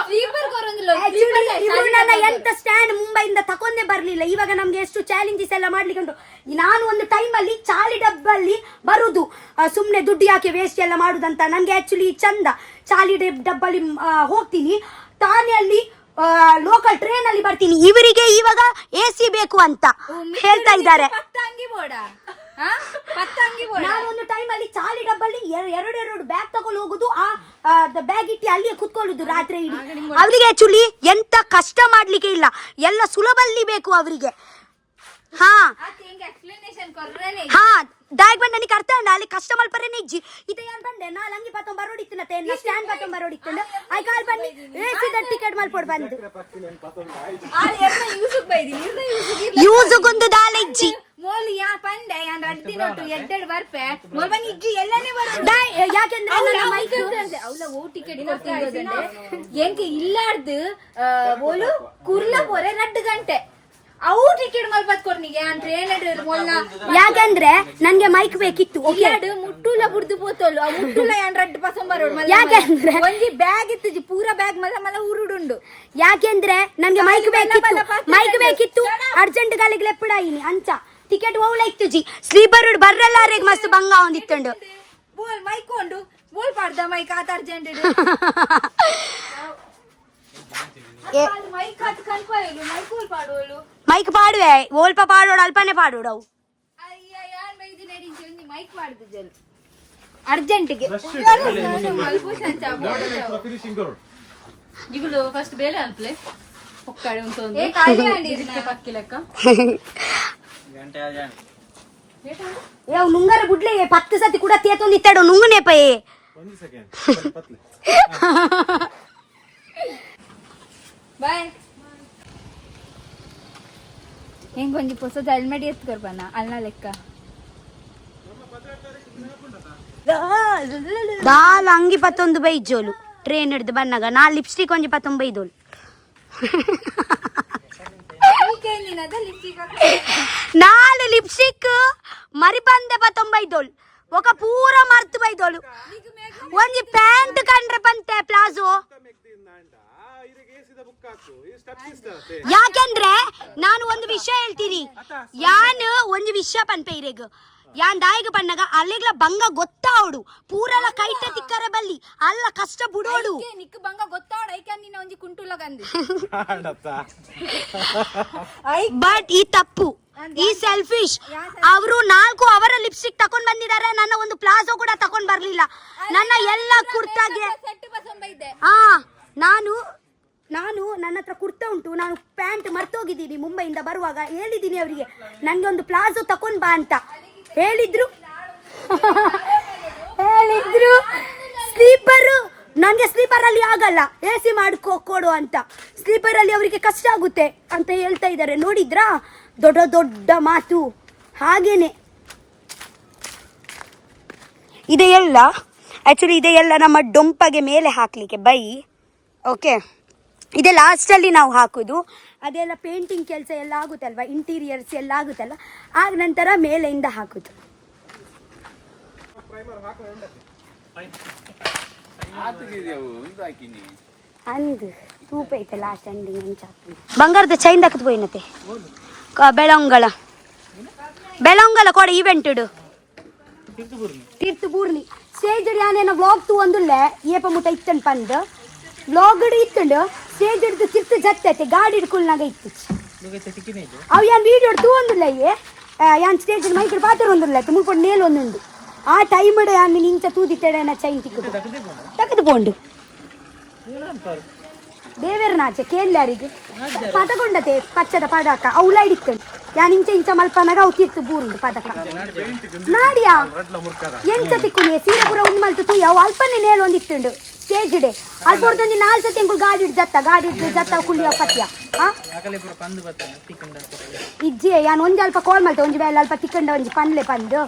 ಸ್ಲೀಪರ್ ಕೊರೊಂದುಲ ಇವರು ನನ್ನ ಎಂತ ಸ್ಟ್ಯಾಂಡ್ ಮುಂಬೈಯಿಂದ ತಕೊಂಡೇ ಬರ್ಲಿಲ್ಲ. ಇವಾಗ ನಮ್ಗೆ ಎಷ್ಟು ಚಾಲೆಂಜಸ್ ಎಲ್ಲ ಮಾಡ್ಲಿಕ್ಕೆ ಉಂಟು. ನಾನು ಒಂದು ಟೈಮ್ ಅಲ್ಲಿ ಚಾಲಿ ಡಬ್ಬಲ್ಲಿ ಬರುದು, ಸುಮ್ನೆ ದುಡ್ಡು ಯಾಕೆ ವೇಸ್ಟ್ ಎಲ್ಲ ಮಾಡುದಂತ. ನನ್ಗೆ ಆಕ್ಚುಲಿ ಚಂದ ಚಾಲಿ ಡಬ್ಬಲ್ಲಿ ಹೋಗ್ತೀನಿ, ತಾನೇ ಅಲ್ಲಿ ಲೋಕಲ್ ಟ್ರೈನ್ ಅಲ್ಲಿ ಬರ್ತೀನಿ. ಇವರಿಗೆ ಇವಾಗ ಎಸಿ ಬೇಕು ಅಂತ ಹೇಳ್ತಾ ಇದ್ದಾರೆ. ನಾನು ಒಂದು ಟೈಮ್ ಅಲ್ಲಿ ಚಾಲಿ ಡಬ್ಬಲ್ಲಿ ಎರಡು ಬ್ಯಾಗ್ ತಗೊಂಡು ಹೋಗುದು, ಆ ಬ್ಯಾಗ್ ಇಟ್ಟು ಅಲ್ಲಿಯೇ ಕುತ್ಕೊಳ್ಳುದು ರಾತ್ರಿ ಇಡೀ. ಅವರಿಗೆ ಆಕ್ಚುಲಿ ಎಂತ ಕಷ್ಟ ಮಾಡ್ಲಿಕ್ಕೆ ಇಲ್ಲ, ಎಲ್ಲ ಸುಲಭಲ್ಲಿ ಬೇಕು ಅವರಿಗೆ. ಹಾ ಹಾ ದಾಯಕ್ ಬಂಡನಿ ಕರ್ತಾಂಡ ಅಲ್ಲಿ ಕಸ್ಟಮರ್ ಪರನೆ ಇಜ್ಜಿ ಇತ ಯಾನ್ ಬಂಡೆ ನಾ ಲಂಗಿ ಪತ್ತಂ ಬರೋಡಿತ್ತನತೆ ನಾ ಸ್ಟ್ಯಾಂಡ್ ಪತ್ತಂ ಬರೋಡಿತ್ತಂಡ ಐ ಕಾಲ್ ಬನ್ನಿ ಏಸಿದ ಟಿಕೆಟ್ ಮಲ್ಪೊಡ್ ಬಂದು ಆಲಿ ಎರ್ನ ಯೂಸುಗ್ ಬೈದಿ ನಿರ್ನ ಯೂಸುಗೊಂದು ದಾಲ ಇಜ್ಜಿ ಮೋಲಿ ಯಾ ಪಂಡೆ ಯಾನ್ ರಡ್ಡಿ ನೋಟು ಎಡ್ಡೆಡ್ ಬರ್ಪೆ ಮೋಲ್ ಬನ್ನಿ ಇಜ್ಜಿ ಎಲ್ಲನೇ ಬರೋದು ದಾಯ್ ಯಾಕೆಂದ್ರೆ ನನ್ನ ಮೈಕ್ ಅವಳ ಓ ಟಿಕೆಟ್ ಕೊಡ್ತಿದ್ದೋದಂಡೆ ಎಂಕೆ ಇಲ್ಲಾರ್ದು ಓಲು ಕುರ್ಲ ಪೋರೆ 2 ಗಂಟೆ ಅವು ಟಿಕೆಟ್ ಮಲ್ಪತ್ ಕೊರ್ನಿಗೆ ಆ ಟ್ರೈನ್ ಮೊಲ್ಲ ಯಾಕಂದ್ರೆ ನನ್ಗೆ ಮೈಕ್ ಬೇಕಿತ್ತು. ಎರಡು ಮುಟ್ಟುಲ ಬುಡ್ದು ಪೋತೋಲು ಆ ಮುಟ್ಟುಲ ಯಾನ್ ರಡ್ಡು ಪಸಂಬರೋಡು ಯಾಕಂದ್ರೆ ಒಂಜಿ ಬ್ಯಾಗ್ ಇತ್ತು ಪೂರ ಬ್ಯಾಗ್ ಮಲ್ಲ ಮಲ್ಲ ಉರುಡುಂಡು. ಯಾಕೆಂದ್ರೆ ನನ್ಗೆ ಮೈಕ್ ಬೇಕಿತ್ತು ಅರ್ಜೆಂಟ್ ಗಾಲಿಗೆ ಲೆಪ್ಪಡಾಯಿನಿ ಅಂಚ ಟಿಕೆಟ್ ಓವಳ ಇತ್ತು ಜಿ ಸ್ಲೀಪರ್ ಬರ್ರಲ್ಲಾರೆಗ್ ಮಸ್ತ್ ಬಂಗ ಒಂದಿತ್ತಂಡು ಬೋಲ್ ಮೈಕ್ ಕೊಂಡು ಬೋಲ್ ಪಾಡ್ದ ಮೈಕ್ ಆತ ಅರ್ಜೆಂಟ್ ಮೈಕ್ ಆತ ಕನ್ಪಾಯಲು ಮೈಕ್ ಓಲ್ ಪಾಡೋಲು ಮೈಕ್ ಪಾಡುವೆ ಓಲ್ಪ ಪಾಡೋಡು ಅಲ್ಪನೆ ಪಾಡೋಡು ಅವು ಅಯ್ಯ ಯಾನ್ ಬೈದಿ ನಡಿಂಚಿ ಒಂಜಿ ಮೈಕ್ ಪಾಡ್ದು ಜಲ್ ಅರ್ಜೆಂಟ್ಗೆ ಇಗುಲು ಫಸ್ಟ್ ಬೇಲೆ ಅಲ್ಪ್ಲೆ ಒಕ್ಕಡೆ ಉಂಟು ಏ ಕಾಲಿ ಅಂಡಿ ಇದಕ್ಕೆ ಪಕ್ಕಿ ಲೆಕ್ಕ ಯಾವ ನುಂಗರ ಬುಡ್ಲೆ 10 ಸತಿ ಕೂಡ ತೇತೊಂದು ಇತ್ತಾಡೋ ನುಂಗನೆ ಪಯೇ 1 ಸೆಕೆಂಡ್ ಪತ್ಲೆ ಬಾಯ್ ಹೆಂಗ್ ಒಂಜಿ ಹೊಸದ ಹೆಲ್ಮೆಟ್ ಎತ್ಕೊರ್ಬನ ಅಲ್ನ ಲೆಕ್ಕ ದಾಲ್ ಅಂಗಿ 11 ಬೈಜೋಲು ಟ್ರೈನ್ ಹಿಡ್ದು ಬನ್ನಾಗ ನಾ ಲಿಪ್ಸ್ಟಿಕ್ ಒಂಜಿ 19 ಬೈದೋಲು ನಾಲ್ ಲಿಪ್ಸ್ಟಿಕ್ మరి ಬಂದೆ 19 ಬೈದೋಲು ఒక ಪೂರ ಮರ್ತು ಬೈದೋಲು ಒಂಜಿ ಪ್ಯಾಂಟ್ ಕಂಡ್ರೆ ಪಂತೆ ಪ್ಲಾಜೋ ಯಾಕೆಂದ್ರೆ ನಾನು ಒಂದು ವಿಷಯ ಹೇಳ್ತೀನಿ ಯಾನ್ ಒಂದು ವಿಷಯ ಪನ್ಪೆ ಇರೆಗ್ ಯಾನ್ ದಾಯಿಗೆ ಪನ್ನಗ ಅಲ್ಲಿಗ್ಲ ಬಂಗ ಗೊತ್ತಾವಡು ಪೂರಲ ಕೈಟ ತಿಕ್ಕರೆ ಬಲ್ಲಿ ಅಲ್ಲ ಕಷ್ಟ ಬುಡೋಡು ನಿಕ್ ಬಂಗ ಗೊತ್ತಾವಡು ಐಕೆ ನಿನ್ನ ಒಂಜಿ ಕುಂಟುಲ ಗಂದಿ ಬಟ್ ಈ ತಪ್ಪು ಈ ಸೆಲ್ಫಿಶ್ ಅವರು 4 ಅವರ ಲಿಪ್ಸ್ಟಿಕ್ ತಕೊಂಡ್ ಬಂದಿದ್ದಾರೆ, ನನ್ನ ಒಂದು ಪ್ಲಾಜೋ ಕೂಡ ತಕೊಂಡ್ ಬರ್ಲಿಲ್ಲ. ನನ್ನ ಎಲ್ಲ ಕುರ್ತಾಗೆ ಹಾ ನಾನು ನಾನು ನನ್ನ ಹತ್ರ ಕುರ್ತಾ ಉಂಟು, ನಾನು ಪ್ಯಾಂಟ್ ಮರ್ತೋಗಿದ್ದೀನಿ ಮುಂಬೈಯಿಂದ ಬರುವಾಗ. ಹೇಳಿದ್ದೀನಿ ಅವರಿಗೆ ನನಗೆ ಒಂದು ಪ್ಲಾಜೋ ತಕೊಂಡ್ ಬಾ ಅಂತ ಹೇಳಿದ್ರು. ಸ್ಲೀಪರು ನನಗೆ ಸ್ಲೀಪರಲ್ಲಿ ಆಗಲ್ಲ, AC ಕೊಡು ಅಂತ. ಸ್ಲೀಪರಲ್ಲಿ ಅವರಿಗೆ ಕಷ್ಟ ಆಗುತ್ತೆ ಅಂತ ಹೇಳ್ತಾ ಇದ್ದಾರೆ. ನೋಡಿದ್ರಾ ದೊಡ್ಡ ದೊಡ್ಡ ಮಾತು. ಹಾಗೇನೆ ಇದೆಲ್ಲ ಆ್ಯಕ್ಚುಲಿ ಇದೆಲ್ಲ ನಮ್ಮ ಡೊಂಪಗೆ ಮೇಲೆ ಹಾಕಲಿಕ್ಕೆ ಬೈ. ಓಕೆ, ಇದೆ ಲಾಸ್ಟಲ್ಲಿ ನಾವು ಹಾಕೋದು. ಅದೆಲ್ಲ ಪೇಂಟಿಂಗ್ ಕೆಲಸ ಎಲ್ಲ ಆಗುತ್ತಲ್ವ, ಇಂಟೀರಿಯರ್ಸ್ ಎಲ್ಲ ಆಗುತ್ತಲ್ಲ, ಆಗ ನಂತರ ಮೇಲೆಯಿಂದ ಹಾಕೋದು. ಅಂದು ತೂಪ ಐತೆ ಲಾಸ್ಟ್ ಎಂಡಿಂಗ್ ಬಂಗಾರದ ಚೈನ್ ದಕ್ಕದು ಪೋಯಿನತೆ ಬೆಳಂಗಲ ಕೊಡ ಈವೆಂಟ್ ತೀರ್ಥಪೂರ್ಣಿ ಸ್ಟೇಜ್ ಯಾನೇನ ವ್ಲಾಗ್ ತೂ ಒಂದುಲ್ಲೆ ಏಪ ಮುಟ್ಟ ಇತ್ತನ್ ಪಂದ್ ವ್ಲಾಗ್ ಇತ್ತಂಡು ಸ್ಟೇಜ್ ಹಿಡಿದು ತಿರ್ತು ಜತ್ತೈತೆ ಗಾಡಿ ಹಿಡ್ಕೊಳ್ನಾಗ ಇತ್ತು ಅವು ಯಾನ್ ವೀಡಿಯೋ ತೂ ಒಂದುಲ್ಲ ಯಾನ್ ಸ್ಟೇಜ್ ಮೈಕಡೆ ಪಾತ್ರ ಒಂದುಲ್ಲ ಮುಳ್ಕೊಂಡು ನೇಲ್ ಒಂದುಂಡು ಆ ಟೈಮ್ ಯಾನ್ ಇಂಚ ತೂದಿತ್ತೇಡೆ ಚೈನ್ ತಿಕ್ಕದು ತಕ್ಕದು ಪೋಂಡು ದೇವೇರನಾಚೆ ಕೇಳ್ಯಾರಿಗೆ ಪದಕೊಂಡತೆ ಪಚ್ಚದ ಪದಕ ಅವಳ ಹಿಡಿತಂಡು ಯಾನ್ ಇಂಚ ಇಂಚ ಮಲ್ಪನಾಗ ಅವು ತಿರ್ತು ಬೂರುಂಡು ಪದಕ ನಾಡಿಯಾ ಎಂಚ ತಿಕ್ಕುನಿ ಸೀರಪುರ ಒಂದು ಮಲ್ತು ತೂಯ ಅವು ಅಲ್ಪನೇ ನೇಲ್ ಒಂದಿತ್ತುಂಡು ಸ್ಟೇಜ್ ಡೆ ಅಲ್ಪ ಹೊರತಂದು 4 ಸತಿ ಎಂಗಳು ಗಾಡಿ ಹಿಡ್ದು ಜತ್ತ ಕುಳ್ಳಿಯ ಪತ್ಯ ಇಜ್ಜಿ ಯಾನ್ ಒಂಜಿ ಅಲ್ಪ ಕೋಲ್ ಮಲ್ತೆ ಒಂಜಿ ಬೇಲೆ ಅಲ್ಪ ತಿಕ್ಕಂಡ ಒಂಜಿ ಪನ್ಲೆ ಪಂದು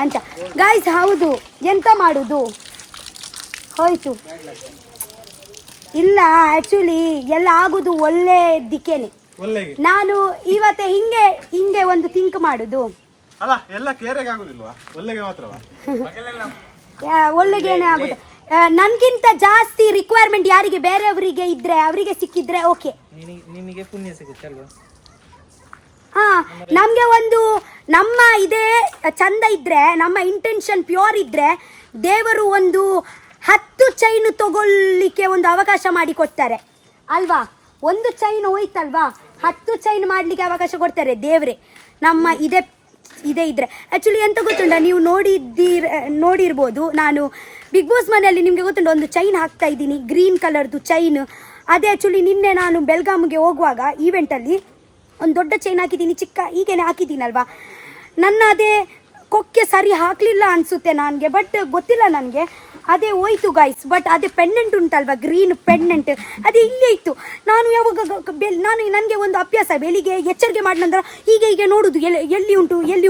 ಅಂತ ಗಾಯ್ಸ್. ಹೌದು, ಎಂತ ಮಾಡುದು ಹೋಯ್ತು. ಇಲ್ಲ ಆಕ್ಚುಲಿ ಎಲ್ಲ ಆಗುದು ಒಳ್ಳೆ ದಿಕ್ಕೇನೆ. ನಾನು ಇವತ್ತೆ ಹಿಂಗೆ ಒಂದು ಥಿಂಕ್ ಮಾಡುದು ಅಲ್ಲ, ಎಲ್ಲ ಕೇರೆಗೆ ಆಗುದಿಲ್ವಾ, ಒಳ್ಳೆಗೆ ಮಾತ್ರವಾ? ಒಳ್ಳೆಗೇನೆ ಆಗುತ್ತೆ. ನನ್ಗಿಂತ ಜಾಸ್ತಿ ರಿಕ್ವೈರ್ಮೆಂಟ್ ಯಾರಿಗೆ ಬೇರೆಯವರಿಗೆ ಇದ್ರೆ ಅವರಿಗೆ ಸಿಕ್ಕಿದ್ರೆ ಓಕೆ. ನಿಮಗೆ ಪುಣ್ಯ ಸಿಗುತ್ತೆ ಅಲ್ವಾ? ಹಾ, ನಮ್ಗೆ ಒಂದು ನಮ್ಮ ಇದೇ ಚಂದ ಇದ್ರೆ, ನಮ್ಮ ಇಂಟೆನ್ಷನ್ ಪ್ಯೂರ್ ಇದ್ರೆ, ದೇವರು ಒಂದು 10 ಚೈನ್ ತಗೊಳ್ಳಿಕ್ಕೆ ಒಂದು ಅವಕಾಶ ಮಾಡಿ ಕೊಡ್ತಾರೆ ಅಲ್ವಾ? ಒಂದು ಚೈನ್ ಹೋಯ್ತಲ್ವಾ, 10 ಚೈನ್ ಮಾಡ್ಲಿಕ್ಕೆ ಅವಕಾಶ ಕೊಡ್ತಾರೆ ದೇವ್ರೆ. ನಮ್ಮ ಇದೇ ಇದ್ರೆ ಆ್ಯಕ್ಚುಲಿ ಎಂತ ಗೊತ್ತುಂಟ, ನೀವು ನೋಡಿರ್ಬೋದು, ನಾನು ಬಿಗ್ ಬಾಸ್ ಮನೆಯಲ್ಲಿ ನಿಮಗೆ ಗೊತ್ತುಂಟು ಒಂದು ಚೈನ್ ಹಾಕ್ತಾ ಇದ್ದೀನಿ, ಗ್ರೀನ್ ಕಲರ್ದು ಚೈನ್. ಅದೇ ಆ್ಯಕ್ಚುಲಿ ನಿನ್ನೆ ನಾನು ಬೆಲ್ಗಾಮ್ಗೆ ಹೋಗುವಾಗ ಈವೆಂಟಲ್ಲಿ ಒಂದು ದೊಡ್ಡ ಚೈನ್ ಹಾಕಿದ್ದೀನಿ, ಚಿಕ್ಕ ಹೀಗೇನೆ ಹಾಕಿದ್ದೀನಲ್ವಾ. ನನ್ನ ಅದೇ ಕೊಕ್ಕೆ ಸರಿ ಹಾಕಲಿಲ್ಲ ಅನಿಸುತ್ತೆ ನನಗೆ, ಬಟ್ ಗೊತ್ತಿಲ್ಲ ನನಗೆ, ಅದೇ ಹೋಯ್ತು ಗೈಸ್. ಬಟ್ ಅದೇ ಪೆಂಡೆಂಟ್ ಉಂಟಲ್ವಾ, ಗ್ರೀನ್ ಪೆಂಡೆಂಟ್, ಅದೇ ಇಲ್ಲೇ ಇತ್ತು. ನಾನು ಯಾವಾಗ ನನಗೆ ಒಂದು ಅಭ್ಯಾಸ, ಬೆಳಿಗ್ಗೆ ಎಚ್ಚರಿಕೆ ಮಾಡಿದ ನಂತರ ಹೀಗೆ ನೋಡೋದು ಎಲ್ಲಿ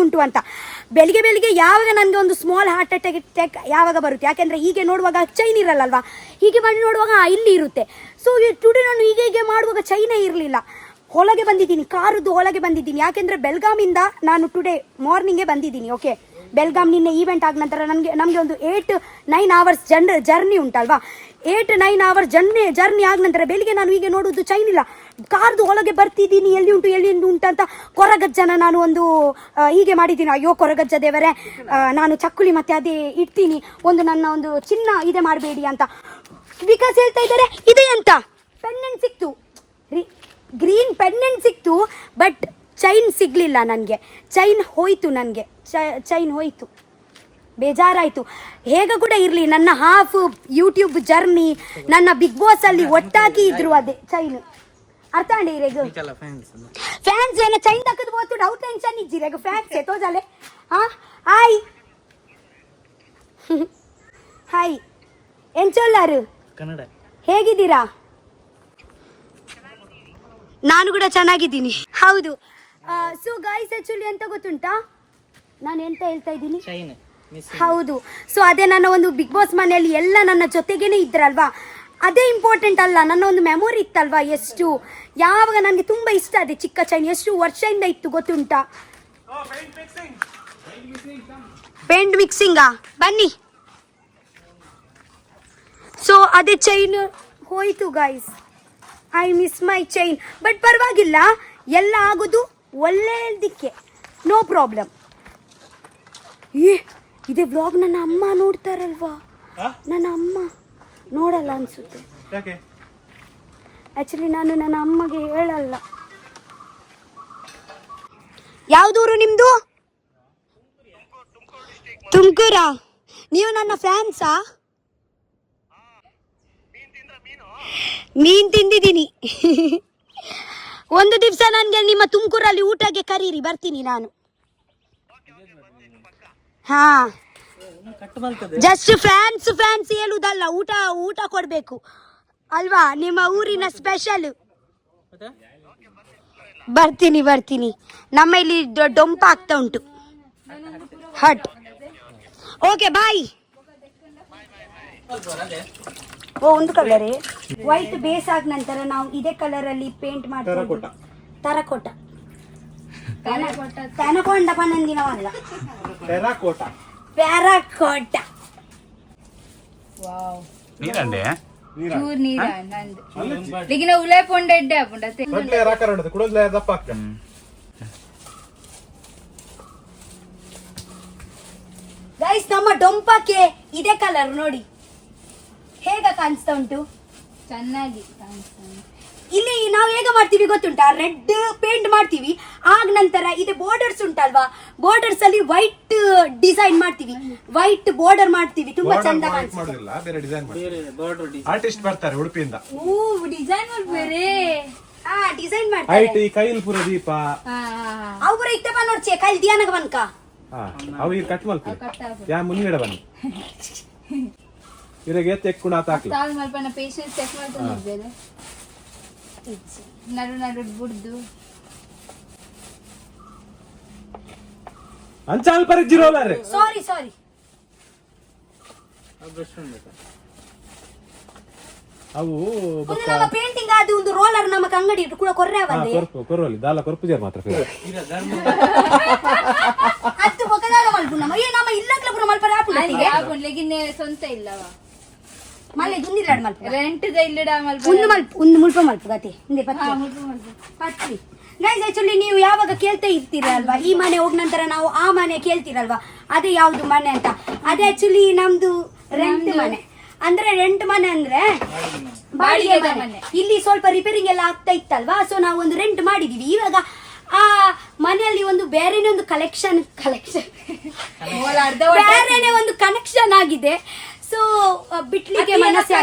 ಉಂಟು ಅಂತ. ಬೆಳಿಗ್ಗೆ ಯಾವಾಗ ನನಗೆ ಒಂದು ಸ್ಮಾಲ್ ಹಾರ್ಟ್ ಅಟ್ಯಾಕ್ ಯಾವಾಗ ಬರುತ್ತೆ, ಯಾಕೆಂದರೆ ಹೀಗೆ ನೋಡುವಾಗ ಚೈನ್ ಇರಲ್ಲಲ್ವಾ, ಹೀಗೆ ಮಾಡಿ ನೋಡುವಾಗ ಇಲ್ಲಿ ಇರುತ್ತೆ. ಸೊ ಟುಡೇ ನಾನು ಹೀಗೆ ಮಾಡುವಾಗ ಚೈನೇ ಇರಲಿಲ್ಲ. ಒಳಗೆ ಬಂದಿದ್ದೀನಿ, ಕಾರದ್ದು ಒಳಗೆ ಬಂದಿದ್ದೀನಿ, ಯಾಕೆಂದರೆ ಬೆಲ್ಗಾಮಿಂದ ನಾನು ಟುಡೇ ಮಾರ್ನಿಂಗೇ ಬಂದಿದ್ದೀನಿ. ಓಕೆ, ಬೆಲ್ಗಾಮ್ ನಿನ್ನೆ ಈವೆಂಟ್ ಆದ ನಂತರ ನಮಗೆ ಒಂದು 8-9 ಅವರ್ಸ್ ಜರ್ನಿ ಉಂಟಲ್ವಾ. 8-9 ಅವರ್ಸ್ ಜರ್ನಿ ಆದ ನಂತರ ಬೆಳಿಗ್ಗೆ ನಾನು ಹೀಗೆ ನೋಡೋದು ಚೈನ್ ಇಲ್ಲ, ಕಾರ್ದು ಒಳಗೆ ಬರ್ತಿದ್ದೀನಿ, ಎಲ್ಲಿ ಉಂಟು ಅಂತ ಕೊರಗಜ್ಜನ ನಾನು ಒಂದು ಹೀಗೆ ಮಾಡಿದ್ದೀನಿ. ಅಯ್ಯೋ ಕೊರಗಜ್ಜ ದೇವರೇ, ನಾನು ಚಕ್ಕುಲಿ ಮತ್ತೆ ಅದೇ ಇಡ್ತೀನಿ, ನನ್ನ ಒಂದು ಚಿನ್ನ ಇದೆ ಮಾಡಬೇಡಿ ಅಂತ. ವಿಕಾಸ್ ಹೇಳ್ತಾ ಇದ್ದಾರೆ ಇದೆ ಅಂತ. ಪೆಂಡೆಂಟ್ ಸಿಕ್ತು, ಗ್ರೀನ್ ಪೆಂಡೆಂಟ್ ಸಿಕ್ತು, ಬಟ್ ಚೈನ್ ಸಿಗಲಿಲ್ಲ ನನಗೆ. ಚೈನ್ ಹೋಯಿತು, ಬೇಜಾರಾಯಿತು. ಹೇಗೆ ಕೂಡ ಇರಲಿ, ನನ್ನ ಹಾಫ್ ಯೂಟ್ಯೂಬ್ ಜರ್ನಿ, ನನ್ನ ಬಿಗ್ ಬಾಸ್ ಅಲ್ಲಿ ಒಟ್ಟಾಗಿ ಇದ್ರು ಅದೇ ಚೈನ್. ಅರ್ಥ ಅಂಡಿ ಇರೇಗು ಫ್ಯಾನ್ಸ್ ಏನ ಚೈನ್ ತಕ್ಕದು ಹೋತು ಡೌಟ್ ಟೆನ್ಷನ್ ಇಜ್ಜಿರೇಗು ಫ್ಯಾನ್ಸ್ ತೋಜಾಲೆ. ಹಾಯ್ ಹಾಯ್ ಎಂಚೊಲ್ಲಾರು ಕನ್ನಡ ಹೇಗಿದ್ದೀರಾ? ನಾನು ಕೂಡ ಚೆನ್ನಾಗಿದ್ದೀನಿ. ಹೌದು. ಸೊ ಗೈಸ್ ಆ್ಯಕ್ಚುಲಿ ಎಂತ ಗೊತ್ತುಂಟಾ, ನಾನು ಎಂತ ಹೇಳ್ತಾ ಇದ್ದೀನಿ, ಹೌದು. ಸೊ ಅದೇ ನನ್ನ ಒಂದು ಬಿಗ್ ಬಾಸ್ ಮನೆಯಲ್ಲಿ ಎಲ್ಲ ನನ್ನ ಜೊತೆಗೇನೆ ಇದ್ರಲ್ವಾ, ಅದೇ ಇಂಪಾರ್ಟೆಂಟ್ ಅಲ್ಲ, ನನ್ನ ಒಂದು ಮೆಮೊರಿ ಇತ್ತಲ್ವಾ. ಎಷ್ಟು ಯಾವಾಗ ನನಗೆ ತುಂಬ ಇಷ್ಟ ಅದೇ ಚಿಕ್ಕ ಚೈನ್, ಎಷ್ಟು ವರ್ಷದಿಂದ ಇತ್ತು ಗೊತ್ತುಂಟಾ. ಪೇಂಟ್ ಮಿಕ್ಸಿಂಗಾ ಬನ್ನಿ. ಸೊ ಅದೇ ಚೈನ್ ಹೋಯಿತು guys, I miss my chain. But ಪರವಾಗಿಲ್ಲ, ಎಲ್ಲ ಆಗೋದು ಒಳ್ಳೆಯದಕ್ಕೆ, ನೋ ಪ್ರಾಬ್ಲಮ್. ಇದೇ ಬ್ಲಾಗ್ ನನ್ನ ಅಮ್ಮ ನೋಡ್ತಾರಲ್ವಾ, ನನ್ನ ಅಮ್ಮ ನೋಡಲ್ಲ ಅನ್ಸುತ್ತೆ. ಆ್ಯಕ್ಚುಲಿ ನಾನು ನನ್ನ ಅಮ್ಮಗೆ ಹೇಳಲ್ಲ. ಯಾವ್ದೂರು ನಿಮ್ದು? ತುಮಕೂರಾ? ನೀವು ನನ್ನ ಫ್ಯಾನ್ಸಾ? ಮೀನ್ ತಿಂದಿದ್ದೀನಿ. ಒಂದು ದಿವಸ ನನಗೆ ನಿಮ್ಮ ತುಮಕೂರಲ್ಲಿ ಊಟಕ್ಕೆ ಕರೀರಿ, ಬರ್ತೀನಿ ನಾನು. ಹಾ, ಜಸ್ಟ್ ಫ್ಯಾನ್ಸ್ ಹೇಳುದಲ್ಲ, ಊಟ ಊಟ ಕೊಡ್ಬೇಕು ಅಲ್ವಾ, ನಿಮ್ಮ ಊರಿನ ಸ್ಪೆಷಲ್. ಬರ್ತೀನಿ. ನಮ್ಮ ಇಲ್ಲಿ ಡೊಂಪ ಆಗ್ತಾ ಉಂಟು ಹಟ್. Okay bye. ಓ, ಒಂದು ಕಲರ್ ವೈಟ್ ಬೇಸ್ ಆದ ನಂತರ ನಾವು ಇದೇ ಕಲರ್ ಅಲ್ಲಿ ಪೇಂಟ್ ಮಾಡ್ತೀವಿ. ತರಕೋಟ ತನಕೊಂಡ ಪನ್ನಂದಿನವಲ್ಲ, ಪ್ಯಾರಾಕೋಟ. ನೀರಂಡೆ ಚೂರ್ ನೀರ ನಂದು ಈಗಿನ ಉಳೆ ಪೊಂಡ ಎಡ್ಡೆ ಆಪುಂಡ ಗೈಸ್, ನಮ್ಮ ಡೊಂಪಕ್ಕೆ ಇದೇ ಕಲರ್ ನೋಡಿ ಹೇಗ ಕಾಣಿಸ್ತಾ ಉಂಟು, ಚೆನ್ನಾಗಿ ಕಾಣಿಸ್ತಾ. ಇಲ್ಲಿ ನಾವು ಹೇಗ ಮಾಡ್ತೀವಿ ಗೊತ್ತುಂಟಾ, ರೆಡ್ ಪೇಂಟ್ ಮಾಡ್ತೀವಿ, ಆಗ ನಂತರ ಇದು ಬಾರ್ಡರ್ಸ್ ಉಂಟಲ್ವಾ, ಬಾರ್ಡರ್ಸ್ ಅಲ್ಲಿ ವೈಟ್ ಡಿಸೈನ್ ಮಾಡ್ತೀವಿ, ವೈಟ್ ಬಾರ್ಡರ್ ಮಾಡ್ತೀವಿ, ತುಂಬಾ ಚಂದ ಆರ್ಟಿಸ್ಟ್ ಬರ್ತಾರೆ ಉಡುಪಿಯಿಂದ. ಓ, ಡಿಸೈನ್ ಬೇರೆ ಡಿಸೈನ್ ಮಾಡ್ತಾರೆ. ಕೈಲ್ ಪುರ ದೀಪ ಅವ್ರ ಇತ್ತ ನೋಡ್ಚೆ ಕೈಲ್ ಧ್ಯಾನಗ ಬನ್ಕ ಅವು ಈಗ ಕಟ್ ಮಲ್ಪಿ ಯಾ ಮುನ್ನಿಡ ಬನ್ನಿ ಇವ್ರಿಗೆ ತೆಕ್ಕುಣ ತಾಕ್ಲಿ ತಾಳ್ ಮಲ್ಪನ ಪೇಷನ್ಸ್ ಚೆಕ್ ಮಾಡ್ಕೊಂಡಿದ್ದೇವೆ. ನಡು ಬುಡ್ದು ಅಂಚಾಲ್ ಪರಿಜಿರೋಲಾರೆ. ಸಾರಿ ಅವು ಒಂದು ನಮ್ಮ ಪೇಂಟಿಂಗ್ ಅದು ಒಂದು ರೋಲರ್ ನಮಗೆ ಅಂಗಡಿ ಕೂಡ ಕೊರ್ರೆ ಬಂದೆ ಕೊರ್ವಲ್ಲಿ ದಾಲ ಕೊರ್ಪು ಜರ್ ಮಾತ್ರ ಅದು ಬಕದಾಲ ಮಲ್ಪು ನಮ್ಮ ಏ ನಮ್ಮ ಇಲ್ಲಕ್ಲ ಪುರ ಮಲ್ಪರ ಆಪುಂಡಿಗೆ ಆಪುಂಡ್ಲೆಗಿನ್ನೆ ಸ್ವಂತ ಇಲ್ಲವಾ ಮಲ್ಲೆ ದುಂದಿಲ್ಲ ಮಲ್ಪು ರೆಂಟ್ ದ ಇಲ್ಲಡ ಮಲ್ಪು ಒಂದು ಮುಲ್ಪ ಮಲ್ಪು ಗತಿ ಹಿಂದೆ ಪತ್ತಿ. ಗೈಸ್, ಆಕ್ಚುಲಿ ನೀವು ಯಾವಾಗ ಕೇಳ್ತಾ ಇರ್ತೀರಲ್ವಾ, ಈ ಮನೆ ಹೋದ ನಂತರ ನಾವು ಆ ಮನೆ ಕೇಳ್ತೀರಲ್ವಾ, ಅದೇ ಯಾವ್ದು ಮನೆ ಅಂತ. ಅದೇ ಆಕ್ಚುಲಿ ನಮ್ದು ರೆಂಟ್ ಮನೆ. ಅಂದ್ರೆ ರೆಂಟ್ ಮನೆ ಅಂದ್ರೆ ಬಾಡಿಗೆ ಮನೆ. ಇಲ್ಲಿ ಸ್ವಲ್ಪ ರಿಪೇರಿಂಗ್ ಎಲ್ಲ ಆಗ್ತಾ ಇತ್ತಲ್ವಾ, ಸೊ ನಾವು ಒಂದು ರೆಂಟ್ ಮಾಡಿದೀವಿ. ಇವಾಗ ಆ ಮನೆಯಲ್ಲಿ ಒಂದು ಬೇರೆನೇ ಒಂದು ಬೇರೆನೇ ಒಂದು ಕನೆಕ್ಷನ್ ಆಗಿದೆ. ಸೊ ಬಿಟ್ಲಿಕ್ಕೆ ಮನಸ್ಸೇ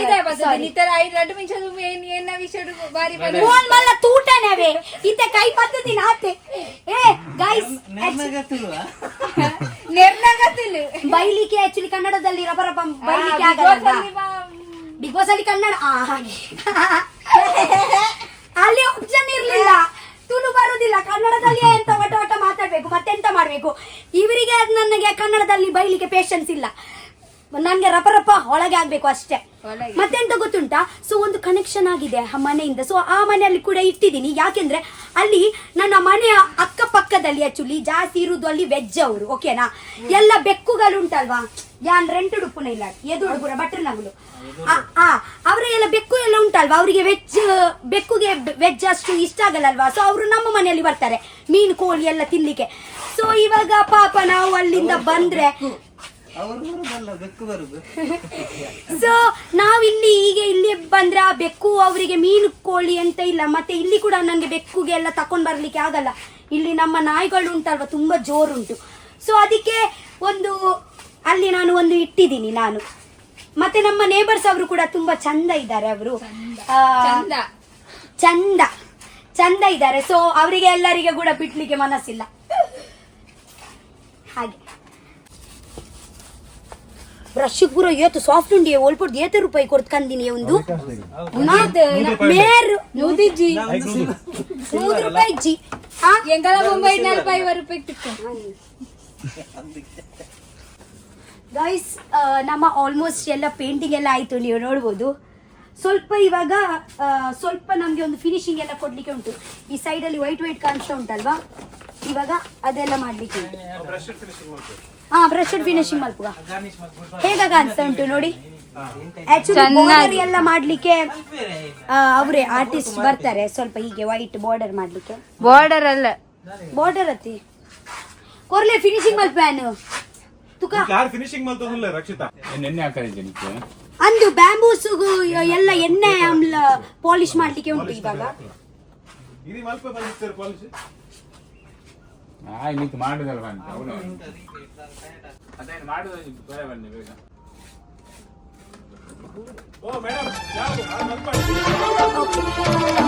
ತೂಟನೇವೆ ಇತ್ತೆ ಕೈ ಪದ್ಧತಿ ನಾತೆ ಏ ಗೈಸ್ ಬೈಲಿಕ್ಕೆ ಆಕ್ಚುಲಿ ಕನ್ನಡದಲ್ಲಿ ರಬರ ಬೈಲಿಕ್ಕೆ ಆಗಲ್ಲ. ಬಿಗ್ ಬಾಸ್ ಅಲ್ಲಿ ಕನ್ನಡ ಅಲ್ಲಿ ಆಪ್ಷನ್ ಇರ್ಲಿಲ್ಲ, ತುಳು ಬರುದಿಲ್ಲ, ಕನ್ನಡದಲ್ಲಿ ಎಂತ ಒಟ್ಟ ಮಾತಾಡ್ಬೇಕು, ಮತ್ತೆಂತ ಮಾಡ್ಬೇಕು. ಇವರಿಗೆ ನನಗೆ ಕನ್ನಡದಲ್ಲಿ ಬೈಲಿಕ್ಕೆ ಪೇಷನ್ಸ್ ಇಲ್ಲ, ನನ್ಗೆ ರಪ ಒಳಗೆ ಆಗ್ಬೇಕು ಅಷ್ಟೇ. ಮತ್ತೆಂತ ಗೊತ್ತುಂಟಾ, ಸೊ ಒಂದು ಕನೆಕ್ಷನ್ ಆಗಿದೆ ಆ ಮನೆಯಿಂದ. ಸೊ ಆ ಮನೆಯಲ್ಲಿ ಕೂಡ ಇಟ್ಟಿದ್ದೀನಿ, ಯಾಕೆಂದ್ರೆ ಅಲ್ಲಿ ನನ್ನ ಮನೆಯ ಅಕ್ಕಪಕ್ಕದಲ್ಲಿ ಆಕ್ಚುಲಿ ಜಾಸ್ತಿ ಇರುವುದು ಅಲ್ಲಿ ವೆಜ್ ಅವರು, ಓಕೆನಾ. ಎಲ್ಲ ಬೆಕ್ಕುಗಳು ಉಂಟಲ್ವಾ, ಯಾನ್ ರೆಂಟ್ ಉಡುಪುನ ಇಲ್ಲ ಎದುರು ಪುರ ಬಟ್ರ ನಗಲು ಅವರ ಎಲ್ಲ ಬೆಕ್ಕು ಎಲ್ಲ ಉಂಟಲ್ವಾ, ಅವರಿಗೆ ಬೆಕ್ಕುಗೆ ವೆಜ್ ಅಷ್ಟು ಇಷ್ಟ ಆಗಲ್ಲಲ್ವಾ. ಸೊ ಅವರು ನಮ್ಮ ಮನೆಯಲ್ಲಿ ಬರ್ತಾರೆ ಮೀನು ಕೋಳಿ ಎಲ್ಲ ತಿನ್ಲಿಕ್ಕೆ. ಸೊ ಇವಾಗ ಪಾಪ ನಾವು ಅಲ್ಲಿಂದ ಬಂದ್ರೆ ಸೊ ನಾವಿಲ್ಲಿ ಈಗ ಇಲ್ಲಿ ಬಂದ್ರೆ ಆ ಬೆಕ್ಕು ಅವರಿಗೆ ಮೀನು ಕೋಳಿ ಅಂತ ಇಲ್ಲ. ಮತ್ತೆ ಇಲ್ಲಿ ಕೂಡ ನನಗೆ ಬೆಕ್ಕುಗೆ ಎಲ್ಲ ತಕೊಂಡ್ ಬರ್ಲಿಕ್ಕೆ ಆಗಲ್ಲ, ಇಲ್ಲಿ ನಮ್ಮ ನಾಯಿಗಳು ಉಂಟಲ್ವಾ ತುಂಬಾ ಜೋರುಂಟು. ಸೊ ಅದಕ್ಕೆ ಒಂದು ಅಲ್ಲಿ ನಾನು ಒಂದು ಇಟ್ಟಿದ್ದೀನಿ ನಾನು. ಮತ್ತೆ ನಮ್ಮ ನೇಬರ್ಸ್ ಅವರು ಕೂಡ ತುಂಬಾ ಚಂದ ಇದ್ದಾರೆ, ಅವರು ಚಂದ ಇದ್ದಾರೆ. ಸೊ ಅವರಿಗೆ ಎಲ್ಲರಿಗೆ ಕೂಡ ಬಿಡ್ಲಿಕ್ಕೆ ಮನಸ್ಸಿಲ್ಲ ಹಾಗೆ. ಬ್ರಷ್ ಪೂರ ಏತು ಸಾಫ್ಟ್ ಉಂಡಿ ಒಲ್ಪೊಡ್ ಏತು ರೂಪಾಯಿ ಕೊಡ್ತು ಕಂದಿನಿ ಒಂದು ಮೇರ್ 100 ರೂಪಾಯಿ ಜಿ ಎಂಗಲ ಮುಂಬೈ 45 ರೂಪಾಯಿ ತಿಕ್ಕು. ಗೈಸ್, ನಮ್ಮ ಆಲ್ಮೋಸ್ಟ್ ಎಲ್ಲ ಪೇಂಟಿಂಗ್ ಎಲ್ಲ ಆಯ್ತು, ನೀವು ನೋಡ್ಬೋದು. ಸ್ವಲ್ಪ ಇವಾಗ ಸ್ವಲ್ಪ ನಮ್ಗೆ ಒಂದು ಫಿನಿಶಿಂಗ್ ಎಲ್ಲ ಕೊಡ್ಲಿಕ್ಕೆ ಉಂಟು. ಈ ಸೈಡ್ ಅಲ್ಲಿ ವೈಟ್ ಕಾಣಿಸ್ತಾ ಉಂಟಲ್ವಾ, ಇವಾಗ ಅದೆಲ್ಲ ಮಾಡ್ಲಿಕ್ಕೆ ಉಂಟು. ಬ್ರಷ್ ಫಿನಿಶಿಂಗ್ ಮಲ್ಪುಗ ಹೇಗ ಕಾಣಿಸ್ತಾ ಉಂಟು ನೋಡಿ. ಆಕ್ಚುಲಿ ಎಲ್ಲ ಮಾಡ್ಲಿಕ್ಕೆ ಅವರೇ ಆರ್ಟಿಸ್ಟ್ ಬರ್ತಾರೆ, ಸ್ವಲ್ಪ ಹೀಗೆ ವೈಟ್ ಬಾರ್ಡರ್ ಮಾಡ್ಲಿಕ್ಕೆ. ಬಾರ್ಡರ್ ಅತ್ತಿ ಕೊರ್ಲೆ ಫಿನಿಶಿಂಗ್ ಮಲ್ಪ್ಯಾನು ಅಂದು ಬ್ಯಾಂಬೂಸ್ ಎಲ್ಲ ಎಣ್ಣೆ ಆಮ್ಲ ಪಾಲಿಶ್ ಮಾಡ್ಲಿಕ್ಕೆ ಉಂಟು ಇವಾಗ. ಓ ಮೇಡಮ್ ಯಾವ ಬಂದ್ ಮಾಡಿ ಓಕೆ